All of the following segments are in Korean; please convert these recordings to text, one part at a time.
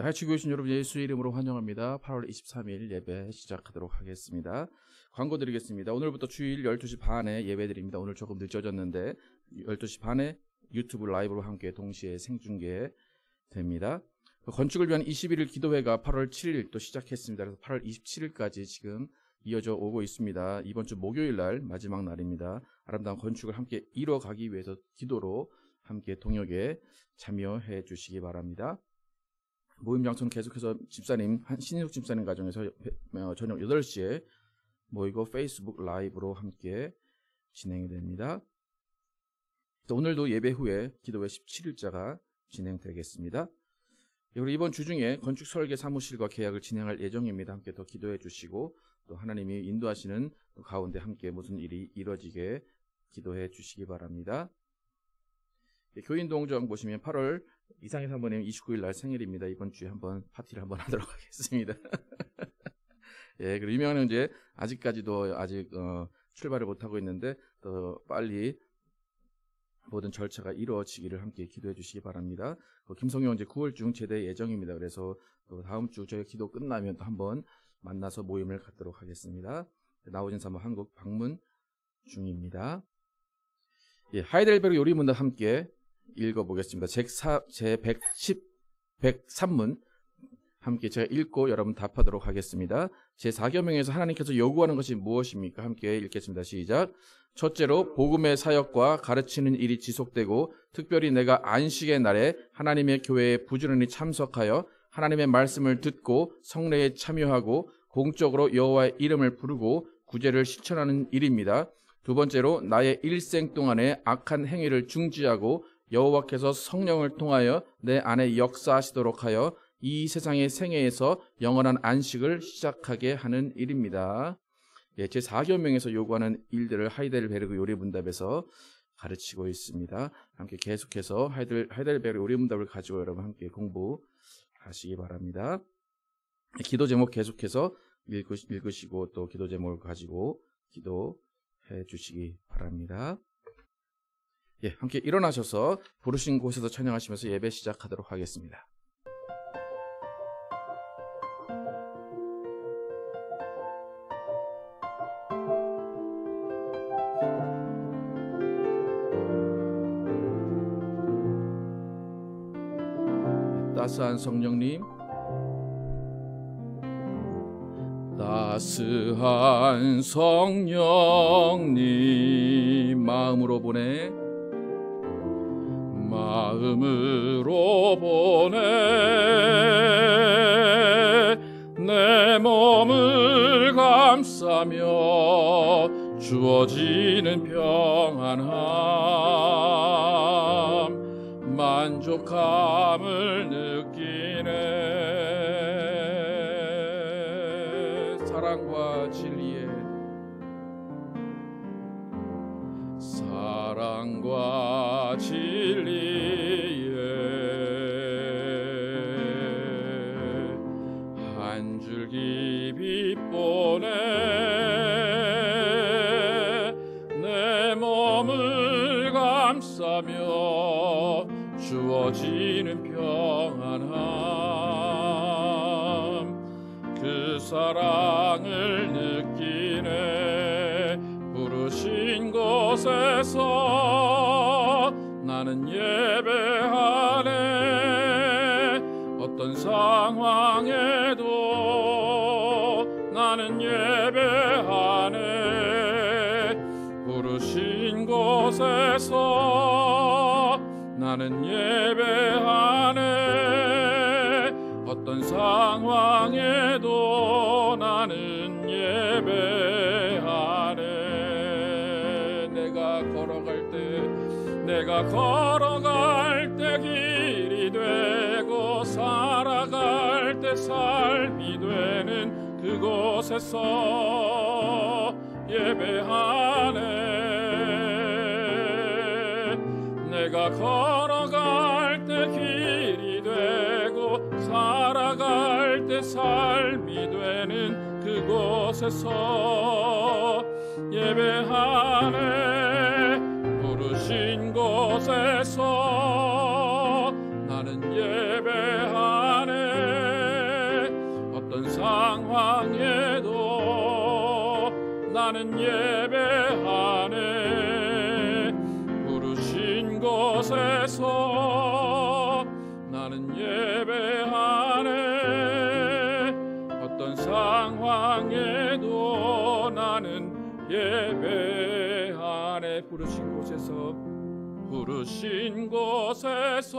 하이치교회 신 여러분 예수의 이름으로 환영합니다. 8월 23일 예배 시작하도록 하겠습니다. 광고 드리겠습니다. 오늘부터 주일 12시 반에 예배 드립니다. 오늘 조금 늦어졌는데 12시 반에 유튜브 라이브로 함께 동시에 생중계 됩니다. 건축을 위한 21일 기도회가 8월 7일 또 시작했습니다. 그래서 8월 27일까지 지금 이어져 오고 있습니다. 이번 주 목요일 날 마지막 날입니다. 아름다운 건축을 함께 이뤄가기 위해서 기도로 함께 동역에 참여해 주시기 바랍니다. 모임 장소는 계속해서 집사님, 신인숙 집사님 가정에서 저녁 8시에 모이고 페이스북 라이브로 함께 진행이 됩니다. 오늘도 예배 후에 기도회 17일자가 진행되겠습니다. 그리고 이번 주 중에 건축 설계 사무실과 계약을 진행할 예정입니다. 함께 더 기도해 주시고 또 하나님이 인도하시는 가운데 함께 무슨 일이 이루어지게 기도해 주시기 바랍니다. 교인 동정 보시면 8월 이상희 사모님 29일 날 생일입니다. 이번 주에 한번 파티를 한번 하도록 하겠습니다. 예, 그리고 유명한 형제 아직까지도 출발을 못하고 있는데 더 빨리 모든 절차가 이루어지기를 함께 기도해 주시기 바랍니다. 김성용 형제 9월 중 제대 예정입니다. 그래서 또 다음 주 저희 기도 끝나면 또 한번 만나서 모임을 갖도록 하겠습니다. 나오진 사모 한국 방문 중입니다. 예, 하이델베르 요리문답 함께 읽어보겠습니다. 제 103문 함께 제가 읽고 여러분 답하도록 하겠습니다. 제 4계명에서 하나님께서 요구하는 것이 무엇입니까? 함께 읽겠습니다. 시작. 첫째로 복음의 사역과 가르치는 일이 지속되고 특별히 내가 안식의 날에 하나님의 교회에 부지런히 참석하여 하나님의 말씀을 듣고 성례에 참여하고 공적으로 여호와의 이름을 부르고 구제를 실천하는 일입니다. 두 번째로 나의 일생 동안에 악한 행위를 중지하고 여호와께서 성령을 통하여 내 안에 역사하시도록 하여 이 세상의 생애에서 영원한 안식을 시작하게 하는 일입니다. 예, 제 4계명에서 요구하는 일들을 하이델베르그 요리문답에서 가르치고 있습니다. 함께 계속해서 하이델베르그 요리문답을 가지고 여러분 함께 공부하시기 바랍니다. 기도 제목 계속해서 읽으시고 또 기도 제목을 가지고 기도해 주시기 바랍니다. 예, 함께 일어나셔서 부르신 곳에서 찬양하시면서 예배 시작하도록 하겠습니다. 따스한 성령님, 따스한 성령님 마음으로 보내 내 몸을 감싸며 주어지는 평안함 만족함을 느끼네. 사랑과 진리에 한 줄기 빛보내 내 몸을 감싸며 주어지는 평안함 그 사랑을 느끼네. 부르신 곳에서 나는 예배하네. 어떤 상황에도 나는 예배하네. 부르신 곳에서 나는 예배하네. 어떤 상황에도 나는 예배하네. 내가 걸어갈 때 길이 되고 살아갈 때 삶이 되는 그곳에서 예배하네. 내가 걸어갈 때 길이 되고 살아갈 때 삶이 되는 그곳에서 예배하네. 부르신 곳에서 나는 예배하네. 나는 예배하네. 부르신 곳에서 나는 예배하네. 어떤 상황에도 나는 예배하네. 부르신 곳에서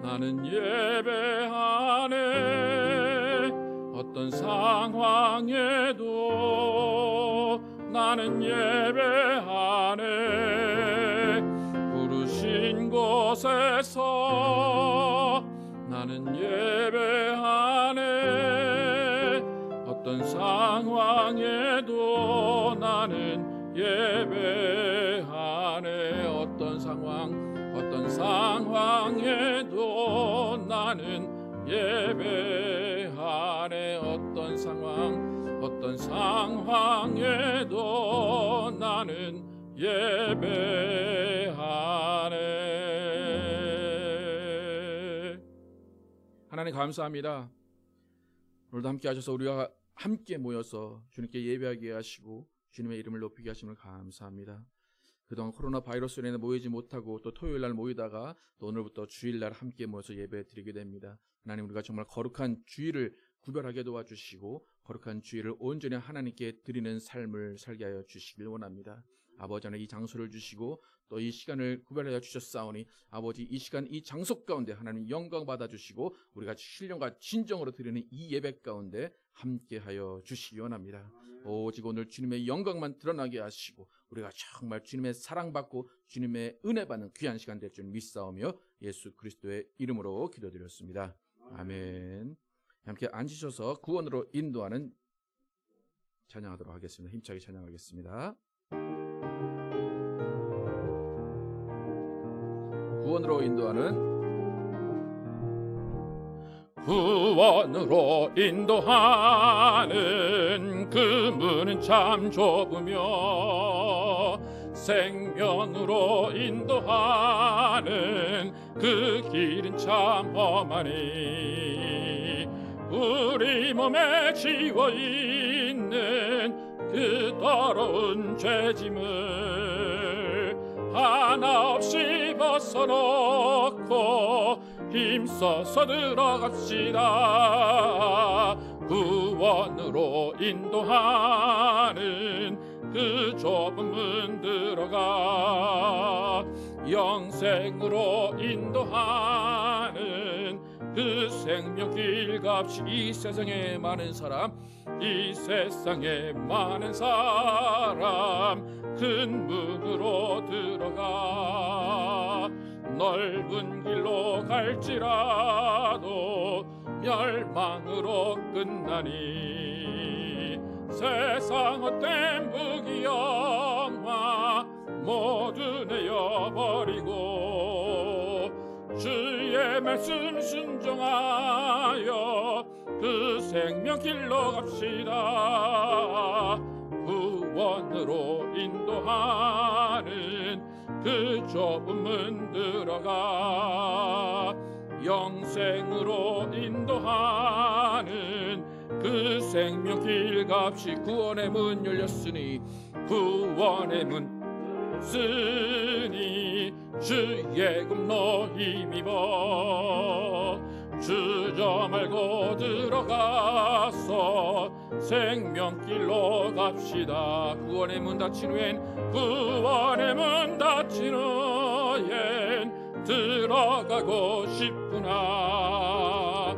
나는 예배하네. 어떤 상황에도 나는 예배하네. 부르신 곳에서 나는 예배하네. 어떤 상황에도 나는 예배하네. 어떤 상황에도 나는 예배하네. 어떤 상황에도 나는 예배하네. 하나님 감사합니다. 오늘도 함께 하셔서 우리가 함께 모여서 주님께 예배하게 하시고 주님의 이름을 높이게 하심을 감사합니다. 그동안 코로나 바이러스로 인해 모이지 못하고 또 토요일날 모이다가 또 오늘부터 주일날 함께 모여서 예배 드리게 됩니다. 하나님, 우리가 정말 거룩한 주일을 구별하게 도와주시고 거룩한 주일을 온전히 하나님께 드리는 삶을 살게 하여 주시길 원합니다. 아버지 하나님, 이 장소를 주시고 또 이 시간을 구별하여 주셨사오니 아버지, 이 시간 이 장소 가운데 하나님 영광 받아주시고 우리가 신령과 진정으로 드리는 이 예배 가운데 함께하여 주시기 원합니다. 오직 오늘 주님의 영광만 드러나게 하시고 우리가 정말 주님의 사랑받고 주님의 은혜 받는 귀한 시간 될 줄 믿사오며 예수 그리스도의 이름으로 기도드렸습니다. 아멘. 함께 앉으셔서 구원으로 인도하는 찬양하도록 하겠습니다. 힘차게 찬양하겠습니다. 구원으로 인도하는 그 문은 참 좁으며 생명으로 인도하는 그 길은 참 험하니 우리 몸에 지워있는 그 더러운 죄짐을 하나 없이 벗어놓고 힘써서 들어갑시다. 구원으로 인도하는 그 좁은 문 들어가 영생으로 인도하는 그 생명길 값이 이 세상에 많은 사람 큰 문으로 들어가 넓은 길로 갈지라도 멸망으로 끝나니 세상 헛된 무기영화 모두 내어버리고 주의 말씀 순종하여 그 생명길로 갑시다. 구원으로 인도하는 그 좁은 문 들어가 영생으로 인도하는 그 생명길 값이 구원의 문 열렸으니 구원의 문 쓰니 주의 금로 힘입어 주저 말고 들어가서 생명길로 갑시다. 구원의 문 닫힌 후엔 들어가고 싶구나.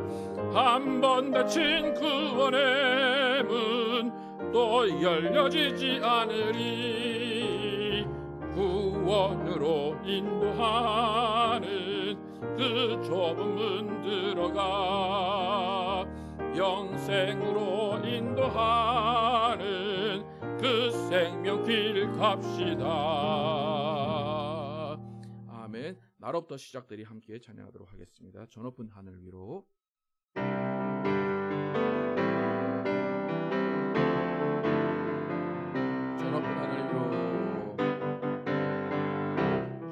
한 번 닫힌 구원의 문 또 열려지지 않으리. 구원으로 인도하는 그 좁은 문 들어가 영생으로 인도하는 그 생명길 갑시다. 아멘. 나로부터 시작들이 함께 찬양하도록 하겠습니다. 저 높은 하늘 위로.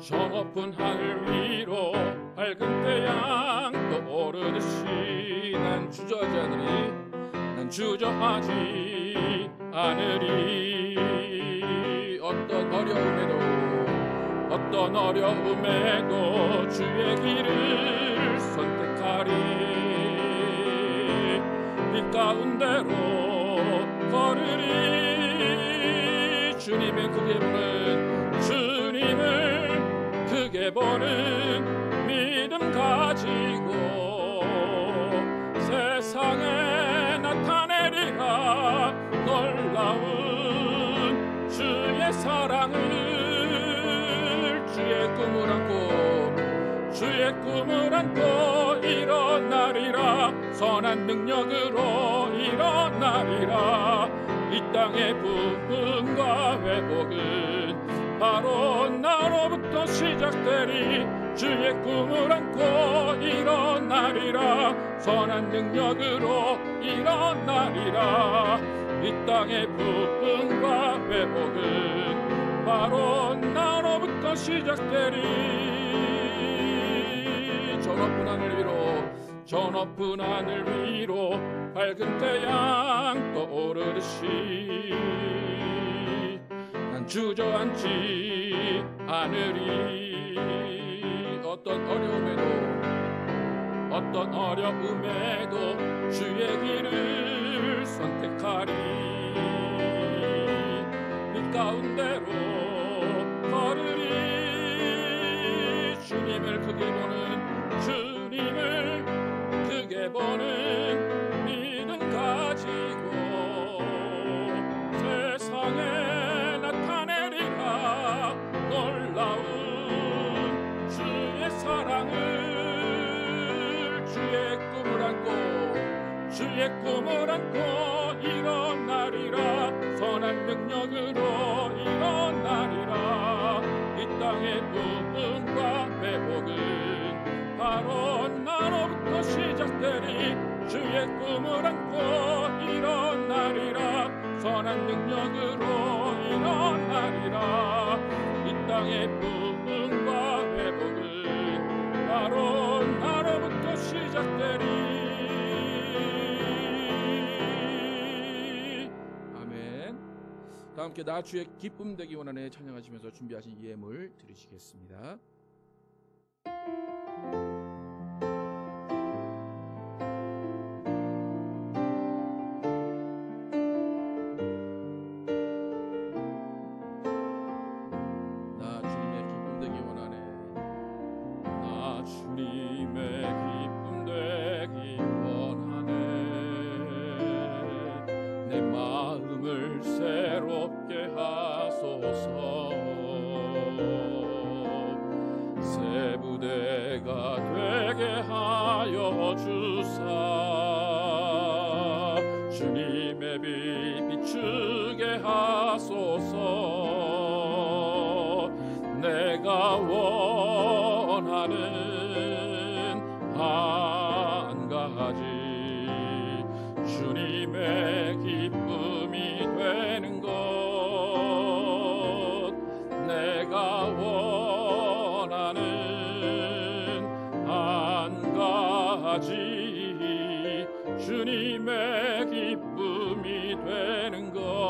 저 높은 하늘 위로 밝은 태양 떠오르듯이 난 주저하지 않으리. 어떤 어려움에도 주의 길을 선택하리. 빛 가운데로 걸으리. 주님을 크게 보는 믿음 가지고 세상에 나타내리라. 놀라운 주의 사랑을, 주의 꿈을 안고 일어나리라. 선한 능력으로 일어나리라. 이 땅의 부흥과 회복은 바로 나로부터 시작되리. 주의 꿈을 안고 일어나리라. 선한 능력으로 일어나리라. 이 땅의 부흥과 회복은 바로 나로부터 시작되리. 저 높은 하늘 위로 밝은 태양 떠오르듯이 난 주저앉지 않으리. 어떤 어려움에도 주의 길을 선택하리. 빛 가운데로 걸으리. 주님을 크게 보는 믿음 가지고 세상에 나타내리라. 놀라운 주의 사랑을, 주의 꿈을 안고 일어나리라. 선한 능력으로 일어나리라. 이 땅의 부흥과 회복은 바로 나로부터 시작되리. 주의 꿈을 안고 일어나리라. 선한 능력으로 일어나리라. 이 땅의 부흥과 회복은 바로 나로부터 시작되리. 아멘. 다 함께 나 주의 기쁨 되기 원하네 찬양하시면서 준비하신 예물 드리시겠습니다. 주님의 빛 비추게 하소서. 내가 원하는 한 가지 주님의 기쁨이 되는 것. 내가 원하는 한 가지 주님의 기쁨이 되는 것.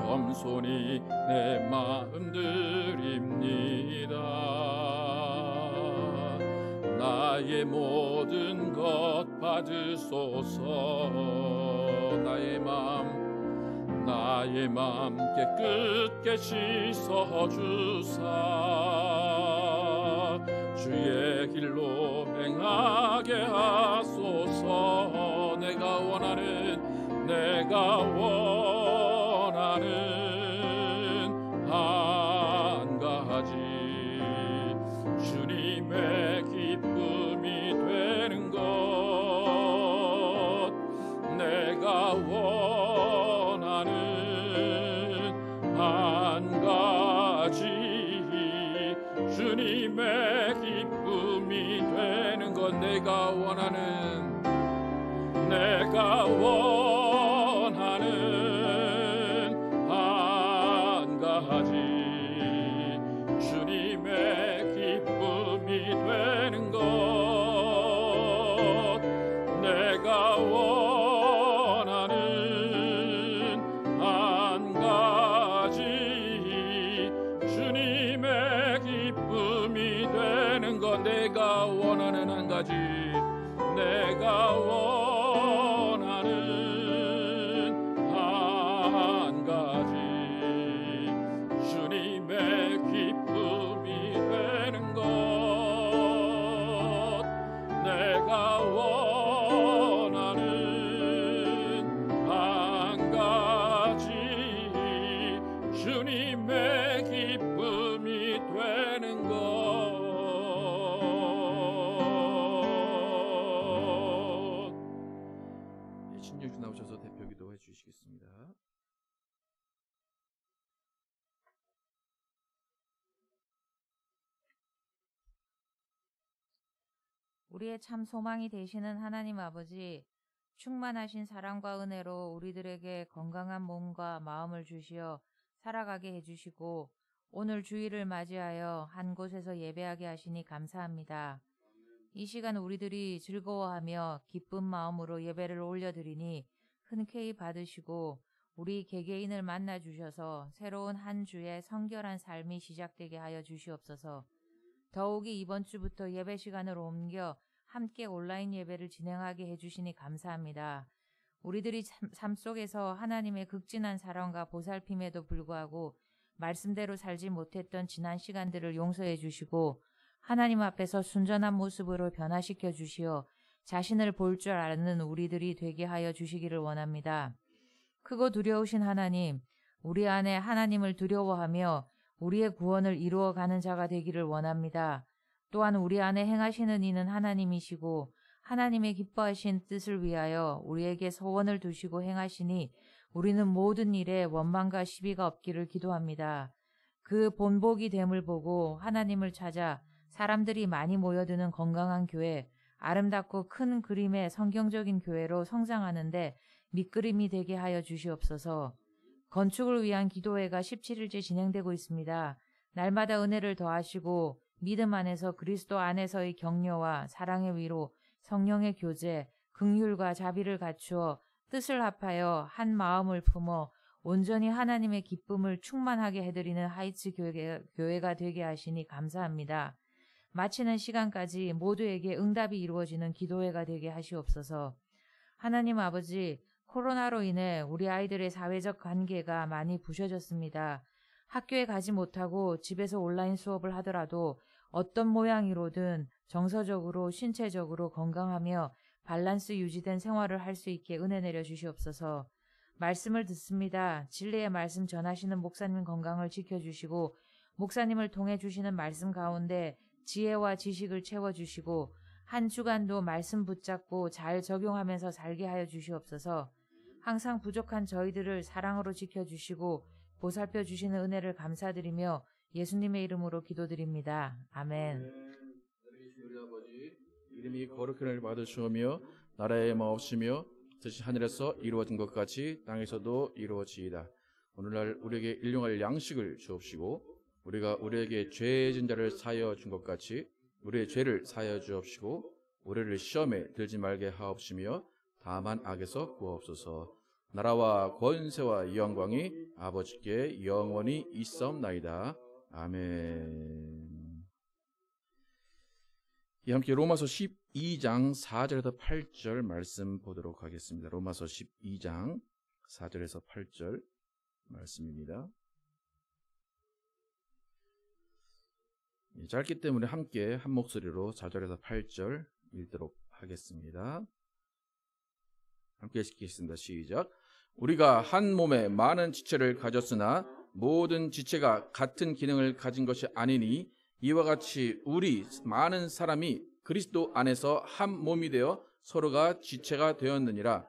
겸손히 내 마음 드립니다. 나의 모든 것 받으소서. 나의 마음 깨끗게 씻어주사. 주의 길로 행하게 하소서. 내가 원하는 한 가지 주님의 기쁨이 되는 것. 내가 원하는 한 가지 주님의 기쁨이 되는 것. 내가 원하는 한 가지 주님의 기쁨이 되는 것. 내가 원하는 주님의 기쁨이 되는 것. 내가 원하는 한 가지, 내가 원하는 한 가지, 주님의 기쁨이 되는 것. 내가 원하는 한 가지, 주님의 기쁨이 되는 것. 신영주 나오셔서 대표기도 해주시겠습니다. 우리의 참 소망이 되시는 하나님 아버지, 충만하신 사랑과 은혜로 우리들에게 건강한 몸과 마음을 주시어 살아가게 해주시고 오늘 주일을 맞이하여 한 곳에서 예배하게 하시니 감사합니다. 이 시간 우리들이 즐거워하며 기쁜 마음으로 예배를 올려드리니 흔쾌히 받으시고 우리 개개인을 만나 주셔서 새로운 한 주의 성결한 삶이 시작되게 하여 주시옵소서. 더욱이 이번 주부터 예배 시간을 옮겨 함께 온라인 예배를 진행하게 해주시니 감사합니다. 우리들이 삶 속에서 하나님의 극진한 사랑과 보살핌에도 불구하고 말씀대로 살지 못했던 지난 시간들을 용서해 주시고 하나님 앞에서 순전한 모습으로 변화시켜 주시어 자신을 볼 줄 아는 우리들이 되게 하여 주시기를 원합니다. 크고 두려우신 하나님, 우리 안에 하나님을 두려워하며 우리의 구원을 이루어가는 자가 되기를 원합니다. 또한 우리 안에 행하시는 이는 하나님이시고 하나님의 기뻐하신 뜻을 위하여 우리에게 소원을 두시고 행하시니 우리는 모든 일에 원망과 시비가 없기를 기도합니다. 그 본복이 됨을 보고 하나님을 찾아 사람들이 많이 모여드는 건강한 교회, 아름답고 큰 그림의 성경적인 교회로 성장하는데 밑그림이 되게 하여 주시옵소서. 건축을 위한 기도회가 17일째 진행되고 있습니다. 날마다 은혜를 더하시고 믿음 안에서 그리스도 안에서의 격려와 사랑의 위로, 성령의 교제, 긍휼과 자비를 갖추어 뜻을 합하여 한 마음을 품어 온전히 하나님의 기쁨을 충만하게 해드리는 하이츠 교회가 되게 하시니 감사합니다. 마치는 시간까지 모두에게 응답이 이루어지는 기도회가 되게 하시옵소서. 하나님 아버지, 코로나로 인해 우리 아이들의 사회적 관계가 많이 부셔졌습니다. 학교에 가지 못하고 집에서 온라인 수업을 하더라도 어떤 모양이로든 정서적으로 신체적으로 건강하며 밸런스 유지된 생활을 할 수 있게 은혜 내려 주시옵소서. 말씀을 듣습니다. 진리의 말씀 전하시는 목사님 건강을 지켜주시고 목사님을 통해 주시는 말씀 가운데 지혜와 지식을 채워주시고 한 주간도 말씀 붙잡고 잘 적용하면서 살게 하여 주시옵소서. 항상 부족한 저희들을 사랑으로 지켜주시고 보살펴 주시는 은혜를 감사드리며 예수님의 이름으로 기도드립니다. 아멘. 우리 아버지 이름이 거룩하게 받으시오며 나라의 마옵시며 뜻이 하늘에서 이루어진 것 같이 땅에서도 이루어지이다. 오늘날 우리에게 일용할 양식을 주옵시고 우리가 우리에게 죄진 자를 사하여 준 것 같이 우리의 죄를 사하여 주옵시고 우리를 시험에 들지 말게 하옵시며 다만 악에서 구하옵소서. 나라와 권세와 영광이 아버지께 영원히 있사옵나이다. 아멘. 함께 로마서 12장 4절에서 8절 말씀 보도록 하겠습니다. 로마서 12장 4절에서 8절 말씀입니다. 짧기 때문에 함께 한 목소리로 4절에서 8절 읽도록 하겠습니다. 함께 읽겠습니다. 시작. 우리가 한 몸에 많은 지체를 가졌으나 모든 지체가 같은 기능을 가진 것이 아니니 이와 같이 우리 많은 사람이 그리스도 안에서 한 몸이 되어 서로가 지체가 되었느니라.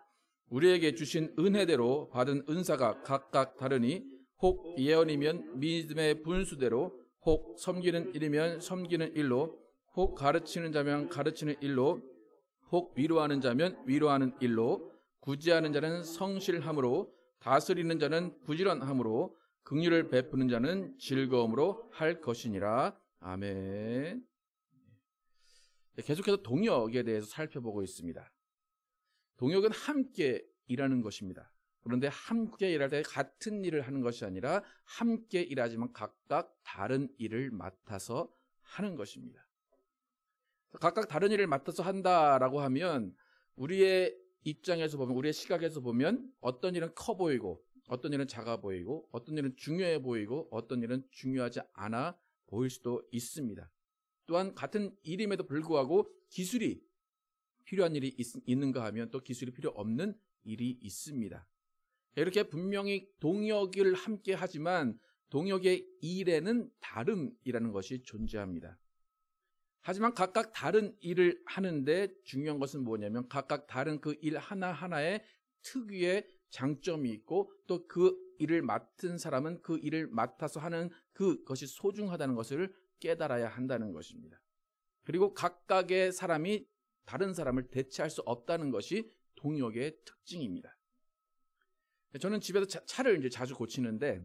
우리에게 주신 은혜대로 받은 은사가 각각 다르니 혹 예언이면 믿음의 분수대로, 혹 섬기는 일이면 섬기는 일로, 혹 가르치는 자면 가르치는 일로, 혹 위로하는 자면 위로하는 일로, 구제하는 자는 성실함으로, 다스리는 자는 부지런함으로, 긍휼을 베푸는 자는 즐거움으로 할 것이니라. 아멘. 계속해서 동역에 대해서 살펴보고 있습니다. 동역은 함께 일하는 것입니다. 그런데 함께 일할 때 같은 일을 하는 것이 아니라 함께 일하지만 각각 다른 일을 맡아서 하는 것입니다. 각각 다른 일을 맡아서 한다라고 하면 우리의 입장에서 보면, 우리의 시각에서 보면 어떤 일은 커 보이고 어떤 일은 작아 보이고 어떤 일은 중요해 보이고 어떤 일은 중요하지 않아 보일 수도 있습니다. 또한 같은 일임에도 불구하고 기술이 필요한 일이 있는가 하면 또 기술이 필요 없는 일이 있습니다. 이렇게 분명히 동역을 함께 하지만 동역의 일에는 다름이라는 것이 존재합니다. 하지만 각각 다른 일을 하는데 중요한 것은 뭐냐면 각각 다른 그 일 하나하나에 특유의 장점이 있고 또 그 일을 맡은 사람은 그 일을 맡아서 하는 그것이 소중하다는 것을 깨달아야 한다는 것입니다. 그리고 각각의 사람이 다른 사람을 대체할 수 없다는 것이 동역의 특징입니다. 저는 집에서 차를 이제 자주 고치는데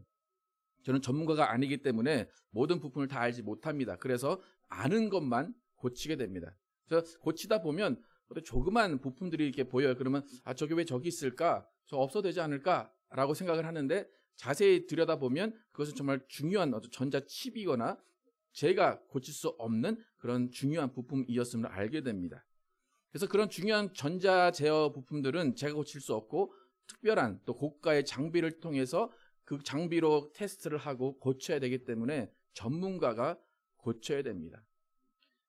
저는 전문가가 아니기 때문에 모든 부품을 다 알지 못합니다. 그래서 아는 것만 고치게 됩니다. 그래서 고치다 보면 조그만 부품들이 이렇게 보여요. 그러면 저게 왜 저기 있을까? 저 없어도 되지 않을까? 라고 생각을 하는데 자세히 들여다보면 그것은 정말 중요한 전자칩이거나 제가 고칠 수 없는 그런 중요한 부품이었음을 알게 됩니다. 그래서 그런 중요한 전자 제어 부품들은 제가 고칠 수 없고 특별한 또 고가의 장비를 통해서 그 장비로 테스트를 하고 고쳐야 되기 때문에 전문가가 고쳐야 됩니다.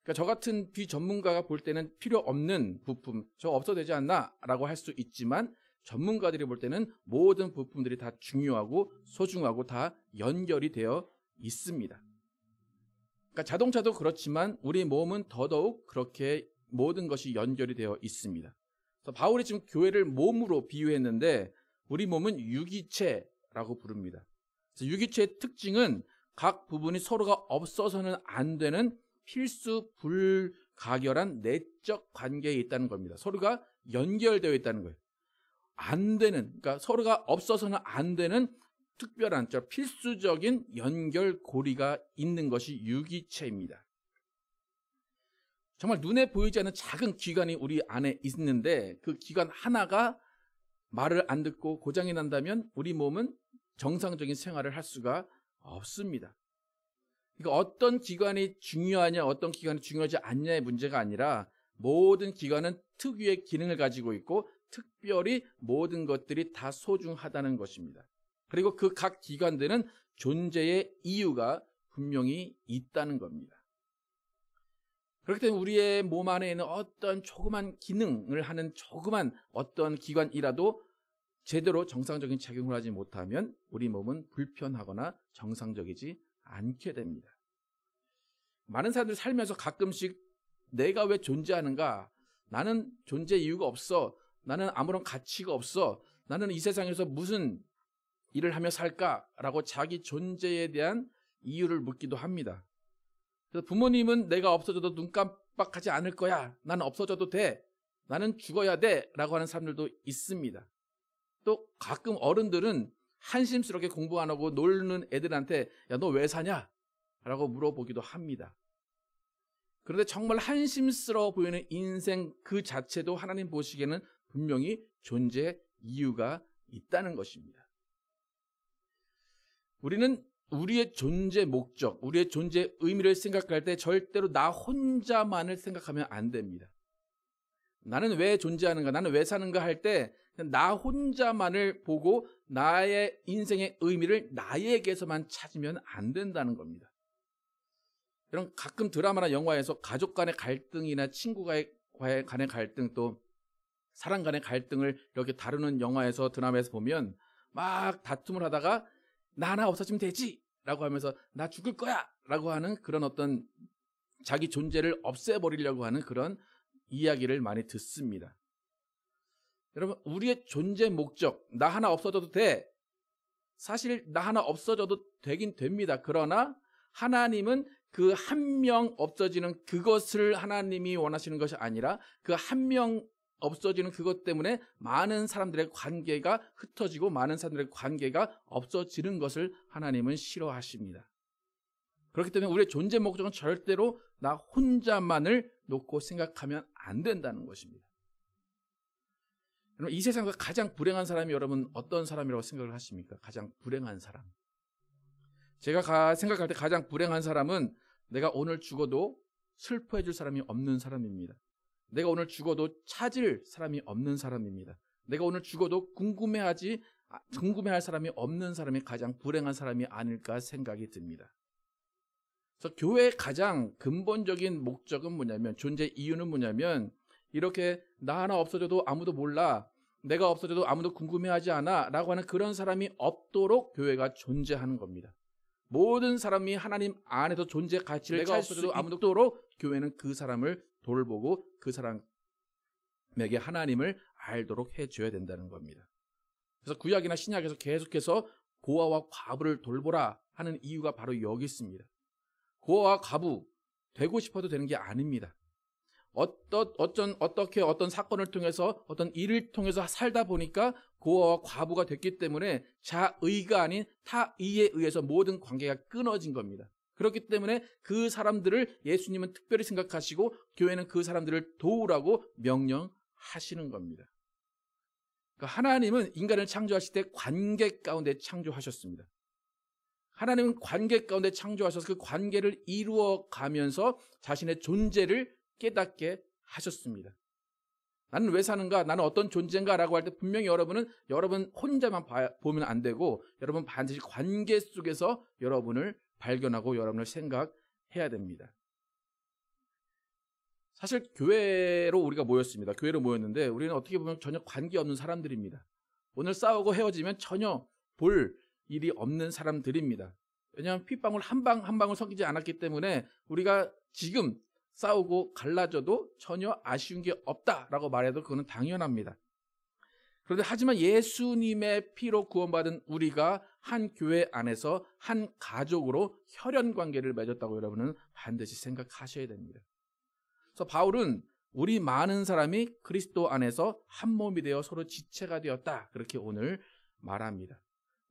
그러니까 저 같은 비전문가가 볼 때는 필요 없는 부품, 저 없어도 되지 않나? 라고 할 수 있지만 전문가들이 볼 때는 모든 부품들이 다 중요하고 소중하고 다 연결이 되어 있습니다. 그러니까 자동차도 그렇지만 우리 몸은 더더욱 그렇게 모든 것이 연결이 되어 있습니다. 그래서 바울이 지금 교회를 몸으로 비유했는데 우리 몸은 유기체라고 부릅니다. 그래서 유기체의 특징은 각 부분이 서로가 없어서는 안 되는 필수 불가결한 내적 관계에 있다는 겁니다. 서로가 연결되어 있다는 거예요. 안 되는, 그러니까 서로가 없어서는 안 되는 특별한 필수적인 연결고리가 있는 것이 유기체입니다. 정말 눈에 보이지 않는 작은 기관이 우리 안에 있는데 그 기관 하나가 말을 안 듣고 고장이 난다면 우리 몸은 정상적인 생활을 할 수가 없습니다. 그러니까 어떤 기관이 중요하냐 어떤 기관이 중요하지 않냐의 문제가 아니라 모든 기관은 특유의 기능을 가지고 있고 특별히 모든 것들이 다 소중하다는 것입니다. 그리고 그 각 기관들은 존재의 이유가 분명히 있다는 겁니다. 그렇기 때문에 우리의 몸 안에 있는 어떤 조그만 기능을 하는 조그만 어떤 기관이라도 제대로 정상적인 작용을 하지 못하면 우리 몸은 불편하거나 정상적이지 않게 됩니다. 많은 사람들이 살면서 가끔씩 내가 왜 존재하는가? 나는 존재 이유가 없어. 나는 아무런 가치가 없어. 나는 이 세상에서 무슨 일을 하며 살까라고 자기 존재에 대한 이유를 묻기도 합니다. 그래서 부모님은 내가 없어져도 눈 깜빡하지 않을 거야. 나는 없어져도 돼. 나는 죽어야 돼. 라고 하는 사람들도 있습니다. 또 가끔 어른들은 한심스럽게 공부 안 하고 놀는 애들한테 야, 너 왜 사냐? 라고 물어보기도 합니다. 그런데 정말 한심스러워 보이는 인생 그 자체도 하나님 보시기에는 분명히 존재 이유가 있다는 것입니다. 우리는 우리의 존재 목적, 우리의 존재 의미를 생각할 때 절대로 나 혼자만을 생각하면 안 됩니다. 나는 왜 존재하는가, 나는 왜 사는가 할 때 나 혼자만을 보고 나의 인생의 의미를 나에게서만 찾으면 안 된다는 겁니다. 이런 가끔 드라마나 영화에서 가족 간의 갈등이나 친구 간의 갈등 또 사람 간의 갈등을 이렇게 다루는 영화에서 드라마에서 보면 막 다툼을 하다가 나 하나 없어지면 되지 라고 하면서 나 죽을 거야 라고 하는 그런 어떤 자기 존재를 없애버리려고 하는 그런 이야기를 많이 듣습니다. 여러분 우리의 존재 목적 나 하나 없어져도 돼. 사실 나 하나 없어져도 되긴 됩니다. 그러나 하나님은 그 한 명 없어지는 그것을 하나님이 원하시는 것이 아니라 그 한 명 없어지는 그것 때문에 많은 사람들의 관계가 흩어지고 많은 사람들의 관계가 없어지는 것을 하나님은 싫어하십니다. 그렇기 때문에 우리의 존재 목적은 절대로 나 혼자만을 놓고 생각하면 안 된다는 것입니다. 여러분, 이 세상에서 가장 불행한 사람이 여러분 어떤 사람이라고 생각을 하십니까? 가장 불행한 사람. 제가 생각할 때 가장 불행한 사람은 내가 오늘 죽어도 슬퍼해 줄 사람이 없는 사람입니다. 내가 오늘 죽어도 찾을 사람이 없는 사람입니다. 내가 오늘 죽어도 궁금해할 사람이 없는 사람이 가장 불행한 사람이 아닐까 생각이 듭니다. 그래서 교회의 가장 근본적인 목적은 뭐냐면, 존재 이유는 뭐냐면, 이렇게 나 하나 없어져도 아무도 몰라, 내가 없어져도 아무도 궁금해하지 않아 라고 하는 그런 사람이 없도록 교회가 존재하는 겁니다. 모든 사람이 하나님 안에서 존재 가치를 찾을 수 있도록 교회는 그 사람을 돌보고 그 사람에게 하나님을 알도록 해줘야 된다는 겁니다. 그래서 구약이나 신약에서 계속해서 고아와 과부를 돌보라 하는 이유가 바로 여기 있습니다. 고아와 과부 되고 싶어도 되는 게 아닙니다. 어떻게 어떤 사건을 통해서 어떤 일을 통해서 살다 보니까 고아와 과부가 됐기 때문에 자의가 아닌 타의에 의해서 모든 관계가 끊어진 겁니다. 그렇기 때문에 그 사람들을 예수님은 특별히 생각하시고 교회는 그 사람들을 도우라고 명령하시는 겁니다. 그러니까 하나님은 인간을 창조하실 때 관계 가운데 창조하셨습니다. 하나님은 관계 가운데 창조하셔서 그 관계를 이루어가면서 자신의 존재를 깨닫게 하셨습니다. 나는 왜 사는가? 나는 어떤 존재인가? 라고 할 때 분명히 여러분 혼자만 보면 안 되고 여러분 반드시 관계 속에서 여러분을 발견하고 여러분을 생각해야 됩니다. 사실 교회로 우리가 모였습니다. 교회로 모였는데 우리는 어떻게 보면 전혀 관계없는 사람들입니다. 오늘 싸우고 헤어지면 전혀 볼 일이 없는 사람들입니다. 왜냐하면 핏방울 한 방울 섞이지 않았기 때문에 우리가 지금 싸우고 갈라져도 전혀 아쉬운 게 없다라고 말해도 그거는 당연합니다. 그런데 하지만 예수님의 피로 구원받은 우리가 한 교회 안에서 한 가족으로 혈연 관계를 맺었다고 여러분은 반드시 생각하셔야 됩니다. 그래서 바울은 우리 많은 사람이 그리스도 안에서 한 몸이 되어 서로 지체가 되었다, 그렇게 오늘 말합니다.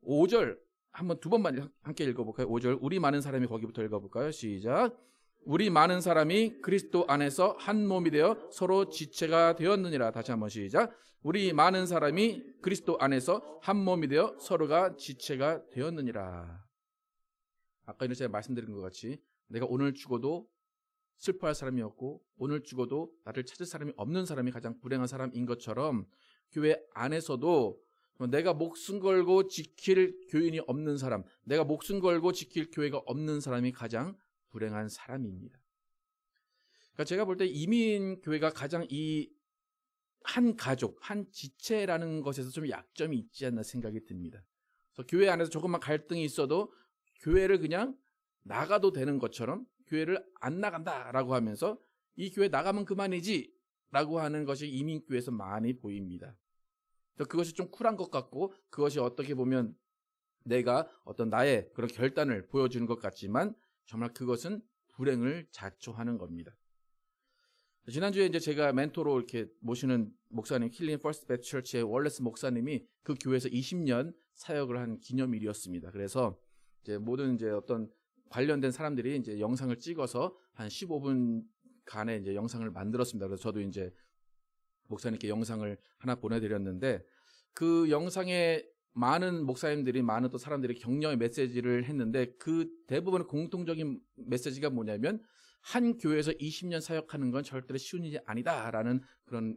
5절 한번 두 번만 함께 읽어볼까요? 5절 우리 많은 사람이 거기부터 읽어볼까요? 시작. 우리 많은 사람이 그리스도 안에서 한 몸이 되어 서로 지체가 되었느니라. 다시 한번 시작. 우리 많은 사람이 그리스도 안에서 한 몸이 되어 서로가 지체가 되었느니라. 아까 제가 말씀드린 것 같이 내가 오늘 죽어도 슬퍼할 사람이 없고 오늘 죽어도 나를 찾을 사람이 없는 사람이 가장 불행한 사람인 것처럼 교회 안에서도 내가 목숨 걸고 지킬 교인이 없는 사람, 내가 목숨 걸고 지킬 교회가 없는 사람이 가장 불행한 사람입니다. 그러니까 제가 볼 때 이민교회가 가장 이 한 가족, 한 지체라는 것에서 좀 약점이 있지 않나 생각이 듭니다. 그래서 교회 안에서 조금만 갈등이 있어도 교회를 그냥 나가도 되는 것처럼 교회를 안 나간다라고 하면서 이 교회 나가면 그만이지 라고 하는 것이 이민교회에서 많이 보입니다. 그래서 그것이 좀 쿨한 것 같고 그것이 어떻게 보면 내가 어떤 나의 그런 결단을 보여주는 것 같지만 정말 그것은 불행을 자초하는 겁니다. 지난주에 이제 제가 멘토로 이렇게 모시는 목사님, 힐링 퍼스트 배프티스 처치의 월레스 목사님이 그 교회에서 20년 사역을 한 기념일이었습니다. 그래서 이제 모든 이제 어떤 관련된 사람들이 이제 영상을 찍어서 한 15분간의 이제 영상을 만들었습니다. 그래서 저도 이제 목사님께 영상을 하나 보내드렸는데 그 영상에 많은 목사님들이, 많은 또 사람들이 격려의 메시지를 했는데 그 대부분의 공통적인 메시지가 뭐냐면 한 교회에서 20년 사역하는 건 절대로 쉬운 일이 아니다라는 그런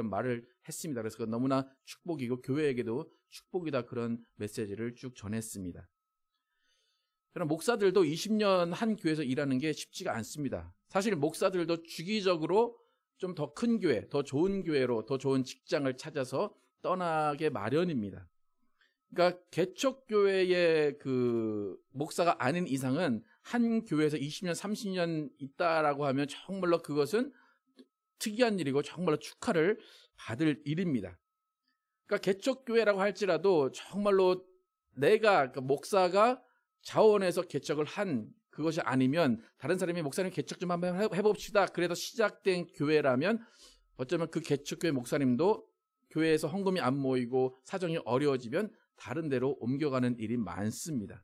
말을 했습니다. 그래서 너무나 축복이고 교회에게도 축복이다, 그런 메시지를 쭉 전했습니다. 그럼 목사들도 20년 한 교회에서 일하는 게 쉽지가 않습니다. 사실 목사들도 주기적으로 좀 더 큰 교회, 더 좋은 교회로, 더 좋은 직장을 찾아서 떠나게 마련입니다. 그러니까 개척교회의 그 목사가 아닌 이상은 한 교회에서 20년, 30년 있다라고 하면 정말로 그것은 특이한 일이고 정말로 축하를 받을 일입니다. 그러니까 개척교회라고 할지라도 정말로 내가, 그러니까 목사가 자원해서 개척을 한 그것이 아니면 다른 사람이 목사님 개척 좀 한번 해봅시다, 그래서 시작된 교회라면 어쩌면 그 개척교회 목사님도 교회에서 헌금이 안 모이고 사정이 어려워지면 다른 데로 옮겨가는 일이 많습니다.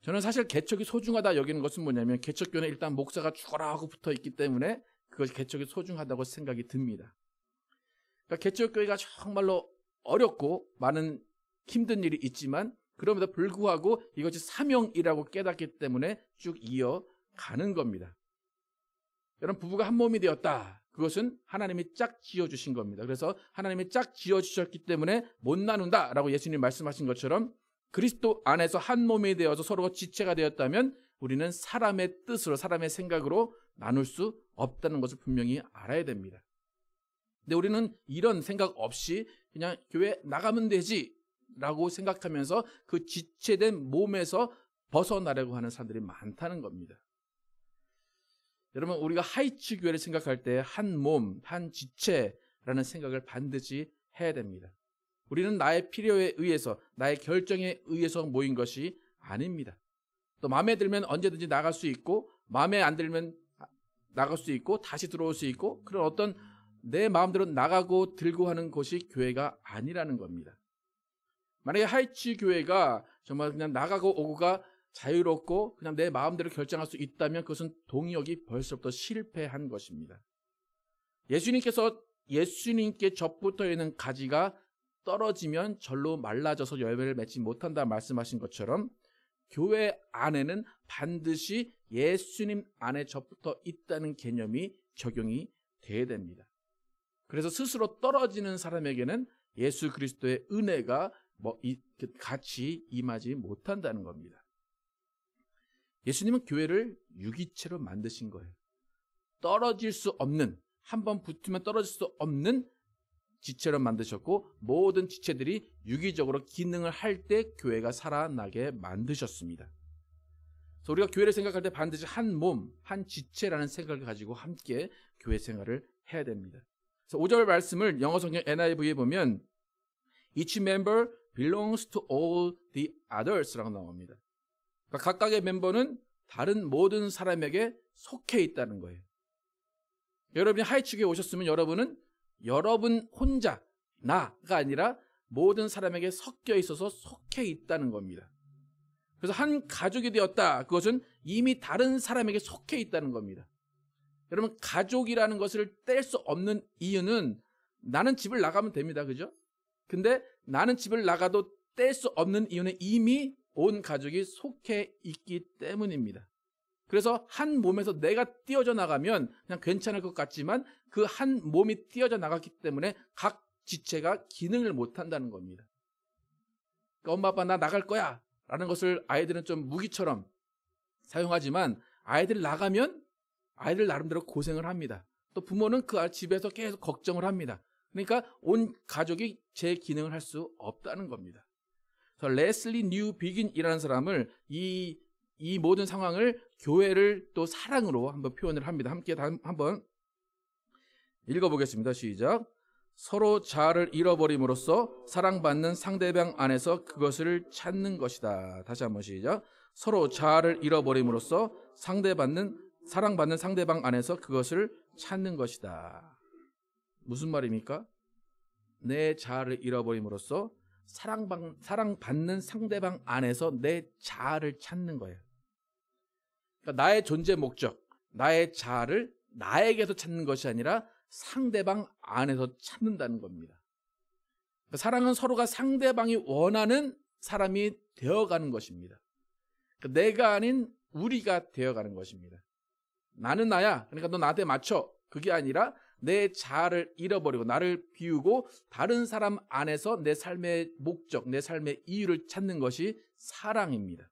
저는 사실 개척이 소중하다 여기는 것은 뭐냐면 개척교회는 일단 목사가 죽어라 하고 붙어 있기 때문에 그것이 개척이 소중하다고 생각이 듭니다. 그러니까 개척교회가 정말로 어렵고 많은 힘든 일이 있지만 그럼에도 불구하고 이것이 사명이라고 깨닫기 때문에 쭉 이어가는 겁니다. 여러분, 부부가 한 몸이 되었다. 그것은 하나님이 짝 지어주신 겁니다. 그래서 하나님이 짝 지어주셨기 때문에 못 나눈다라고 예수님 말씀하신 것처럼 그리스도 안에서 한 몸이 되어서 서로 지체가 되었다면 우리는 사람의 뜻으로 사람의 생각으로 나눌 수 없다는 것을 분명히 알아야 됩니다. 근데 우리는 이런 생각 없이 그냥 교회 나가면 되지 라고 생각하면서 그 지체된 몸에서 벗어나려고 하는 사람들이 많다는 겁니다. 여러분, 우리가 하이츠 교회를 생각할 때 한 몸, 한 지체라는 생각을 반드시 해야 됩니다. 우리는 나의 필요에 의해서, 나의 결정에 의해서 모인 것이 아닙니다. 또 마음에 들면 언제든지 나갈 수 있고 마음에 안 들면 나갈 수 있고 다시 들어올 수 있고 그런 어떤 내 마음대로 나가고 들고 하는 곳이 교회가 아니라는 겁니다. 만약에 하이츠 교회가 정말 그냥 나가고 오고가 자유롭고 그냥 내 마음대로 결정할 수 있다면 그것은 동역이 벌써부터 실패한 것입니다. 예수님께 접붙어 있는 가지가 떨어지면 절로 말라져서 열매를 맺지 못한다 말씀하신 것처럼 교회 안에는 반드시 예수님 안에 접붙어 있다는 개념이 적용이 돼야 됩니다. 그래서 스스로 떨어지는 사람에게는 예수 그리스도의 은혜가 같이 임하지 못한다는 겁니다. 예수님은 교회를 유기체로 만드신 거예요. 떨어질 수 없는, 한번 붙으면 떨어질 수 없는 지체로 만드셨고 모든 지체들이 유기적으로 기능을 할 때 교회가 살아나게 만드셨습니다. 그래서 우리가 교회를 생각할 때 반드시 한 몸, 한 지체라는 생각을 가지고 함께 교회 생활을 해야 됩니다. 그래서 5절 말씀을 영어 성경 NIV에 보면 Each member belongs to all the others라고 나옵니다. 그러니까 각각의 멤버는 다른 모든 사람에게 속해 있다는 거예요. 여러분이 하이츠교에 오셨으면 여러분은 여러분 혼자, 나가 아니라 모든 사람에게 섞여 있어서 속해 있다는 겁니다. 그래서 한 가족이 되었다. 그것은 이미 다른 사람에게 속해 있다는 겁니다. 여러분, 가족이라는 것을 뗄 수 없는 이유는 나는 집을 나가면 됩니다. 그죠? 근데 나는 집을 나가도 뗄 수 없는 이유는 이미 온 가족이 속해 있기 때문입니다. 그래서 한 몸에서 내가 띄어져 나가면 그냥 괜찮을 것 같지만 그 한 몸이 띄어져 나갔기 때문에 각 지체가 기능을 못한다는 겁니다. 그러니까 엄마 아빠 나 나갈 거야 라는 것을 아이들은 좀 무기처럼 사용하지만 아이들 나가면 아이들 나름대로 고생을 합니다. 또 부모는 그 집에서 계속 걱정을 합니다. 그러니까 온 가족이 제 기능을 할 수 없다는 겁니다. 그래서 레슬리 뉴 비긴이라는 사람을 이 모든 상황을 교회를 또 사랑으로 한번 표현을 합니다. 함께 한번 읽어보겠습니다. 시작. 서로 자아를 잃어버림으로써 사랑받는 상대방 안에서 그것을 찾는 것이다. 다시 한번 시작. 서로 자아를 잃어버림으로써 사랑받는 상대방 안에서 그것을 찾는 것이다. 무슨 말입니까? 내 자아를 잃어버림으로써 사랑받는 상대방 안에서 내 자아를 찾는 거예요. 그러니까 나의 존재 목적, 나의 자아를 나에게서 찾는 것이 아니라 상대방 안에서 찾는다는 겁니다. 그러니까 사랑은 서로가 상대방이 원하는 사람이 되어가는 것입니다. 그러니까 내가 아닌 우리가 되어가는 것입니다. 나는 나야. 그러니까 너 나한테 맞춰. 그게 아니라 내 자아를 잃어버리고 나를 비우고 다른 사람 안에서 내 삶의 목적, 내 삶의 이유를 찾는 것이 사랑입니다.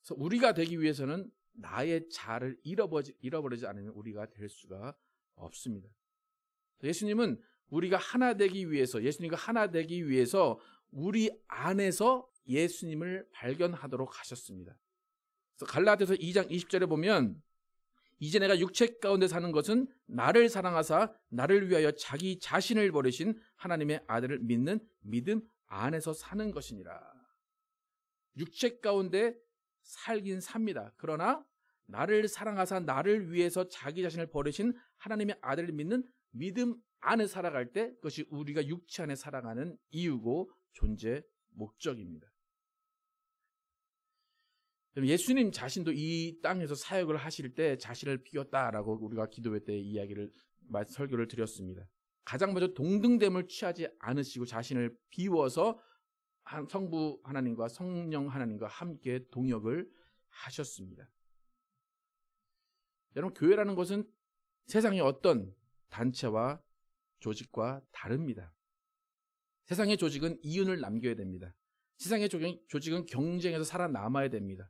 그래서 우리가 되기 위해서는 나의 자아를 잃어버리지 않으면 우리가 될 수가 없습니다. 예수님은 우리가 하나 되기 위해서, 예수님과 하나 되기 위해서 우리 안에서 예수님을 발견하도록 하셨습니다. 그래서 갈라디아서 2장 20절에 보면 이제 내가 육체 가운데 사는 것은 나를 사랑하사 나를 위하여 자기 자신을 버리신 하나님의 아들을 믿는 믿음 안에서 사는 것이니라. 육체 가운데 살긴 삽니다. 그러나 나를 사랑하사 나를 위해서 자기 자신을 버리신 하나님의 아들을 믿는 믿음 안에 살아갈 때 그것이 우리가 육체 안에 살아가는 이유고 존재 목적입니다. 예수님 자신도 이 땅에서 사역을 하실 때 자신을 비웠다라고 우리가 기도회 때 설교를 드렸습니다. 가장 먼저 동등됨을 취하지 않으시고 자신을 비워서 성부 하나님과 성령 하나님과 함께 동역을 하셨습니다. 여러분, 교회라는 것은 세상의 어떤 단체와 조직과 다릅니다. 세상의 조직은 이윤을 남겨야 됩니다. 세상의 조직은 경쟁에서 살아남아야 됩니다.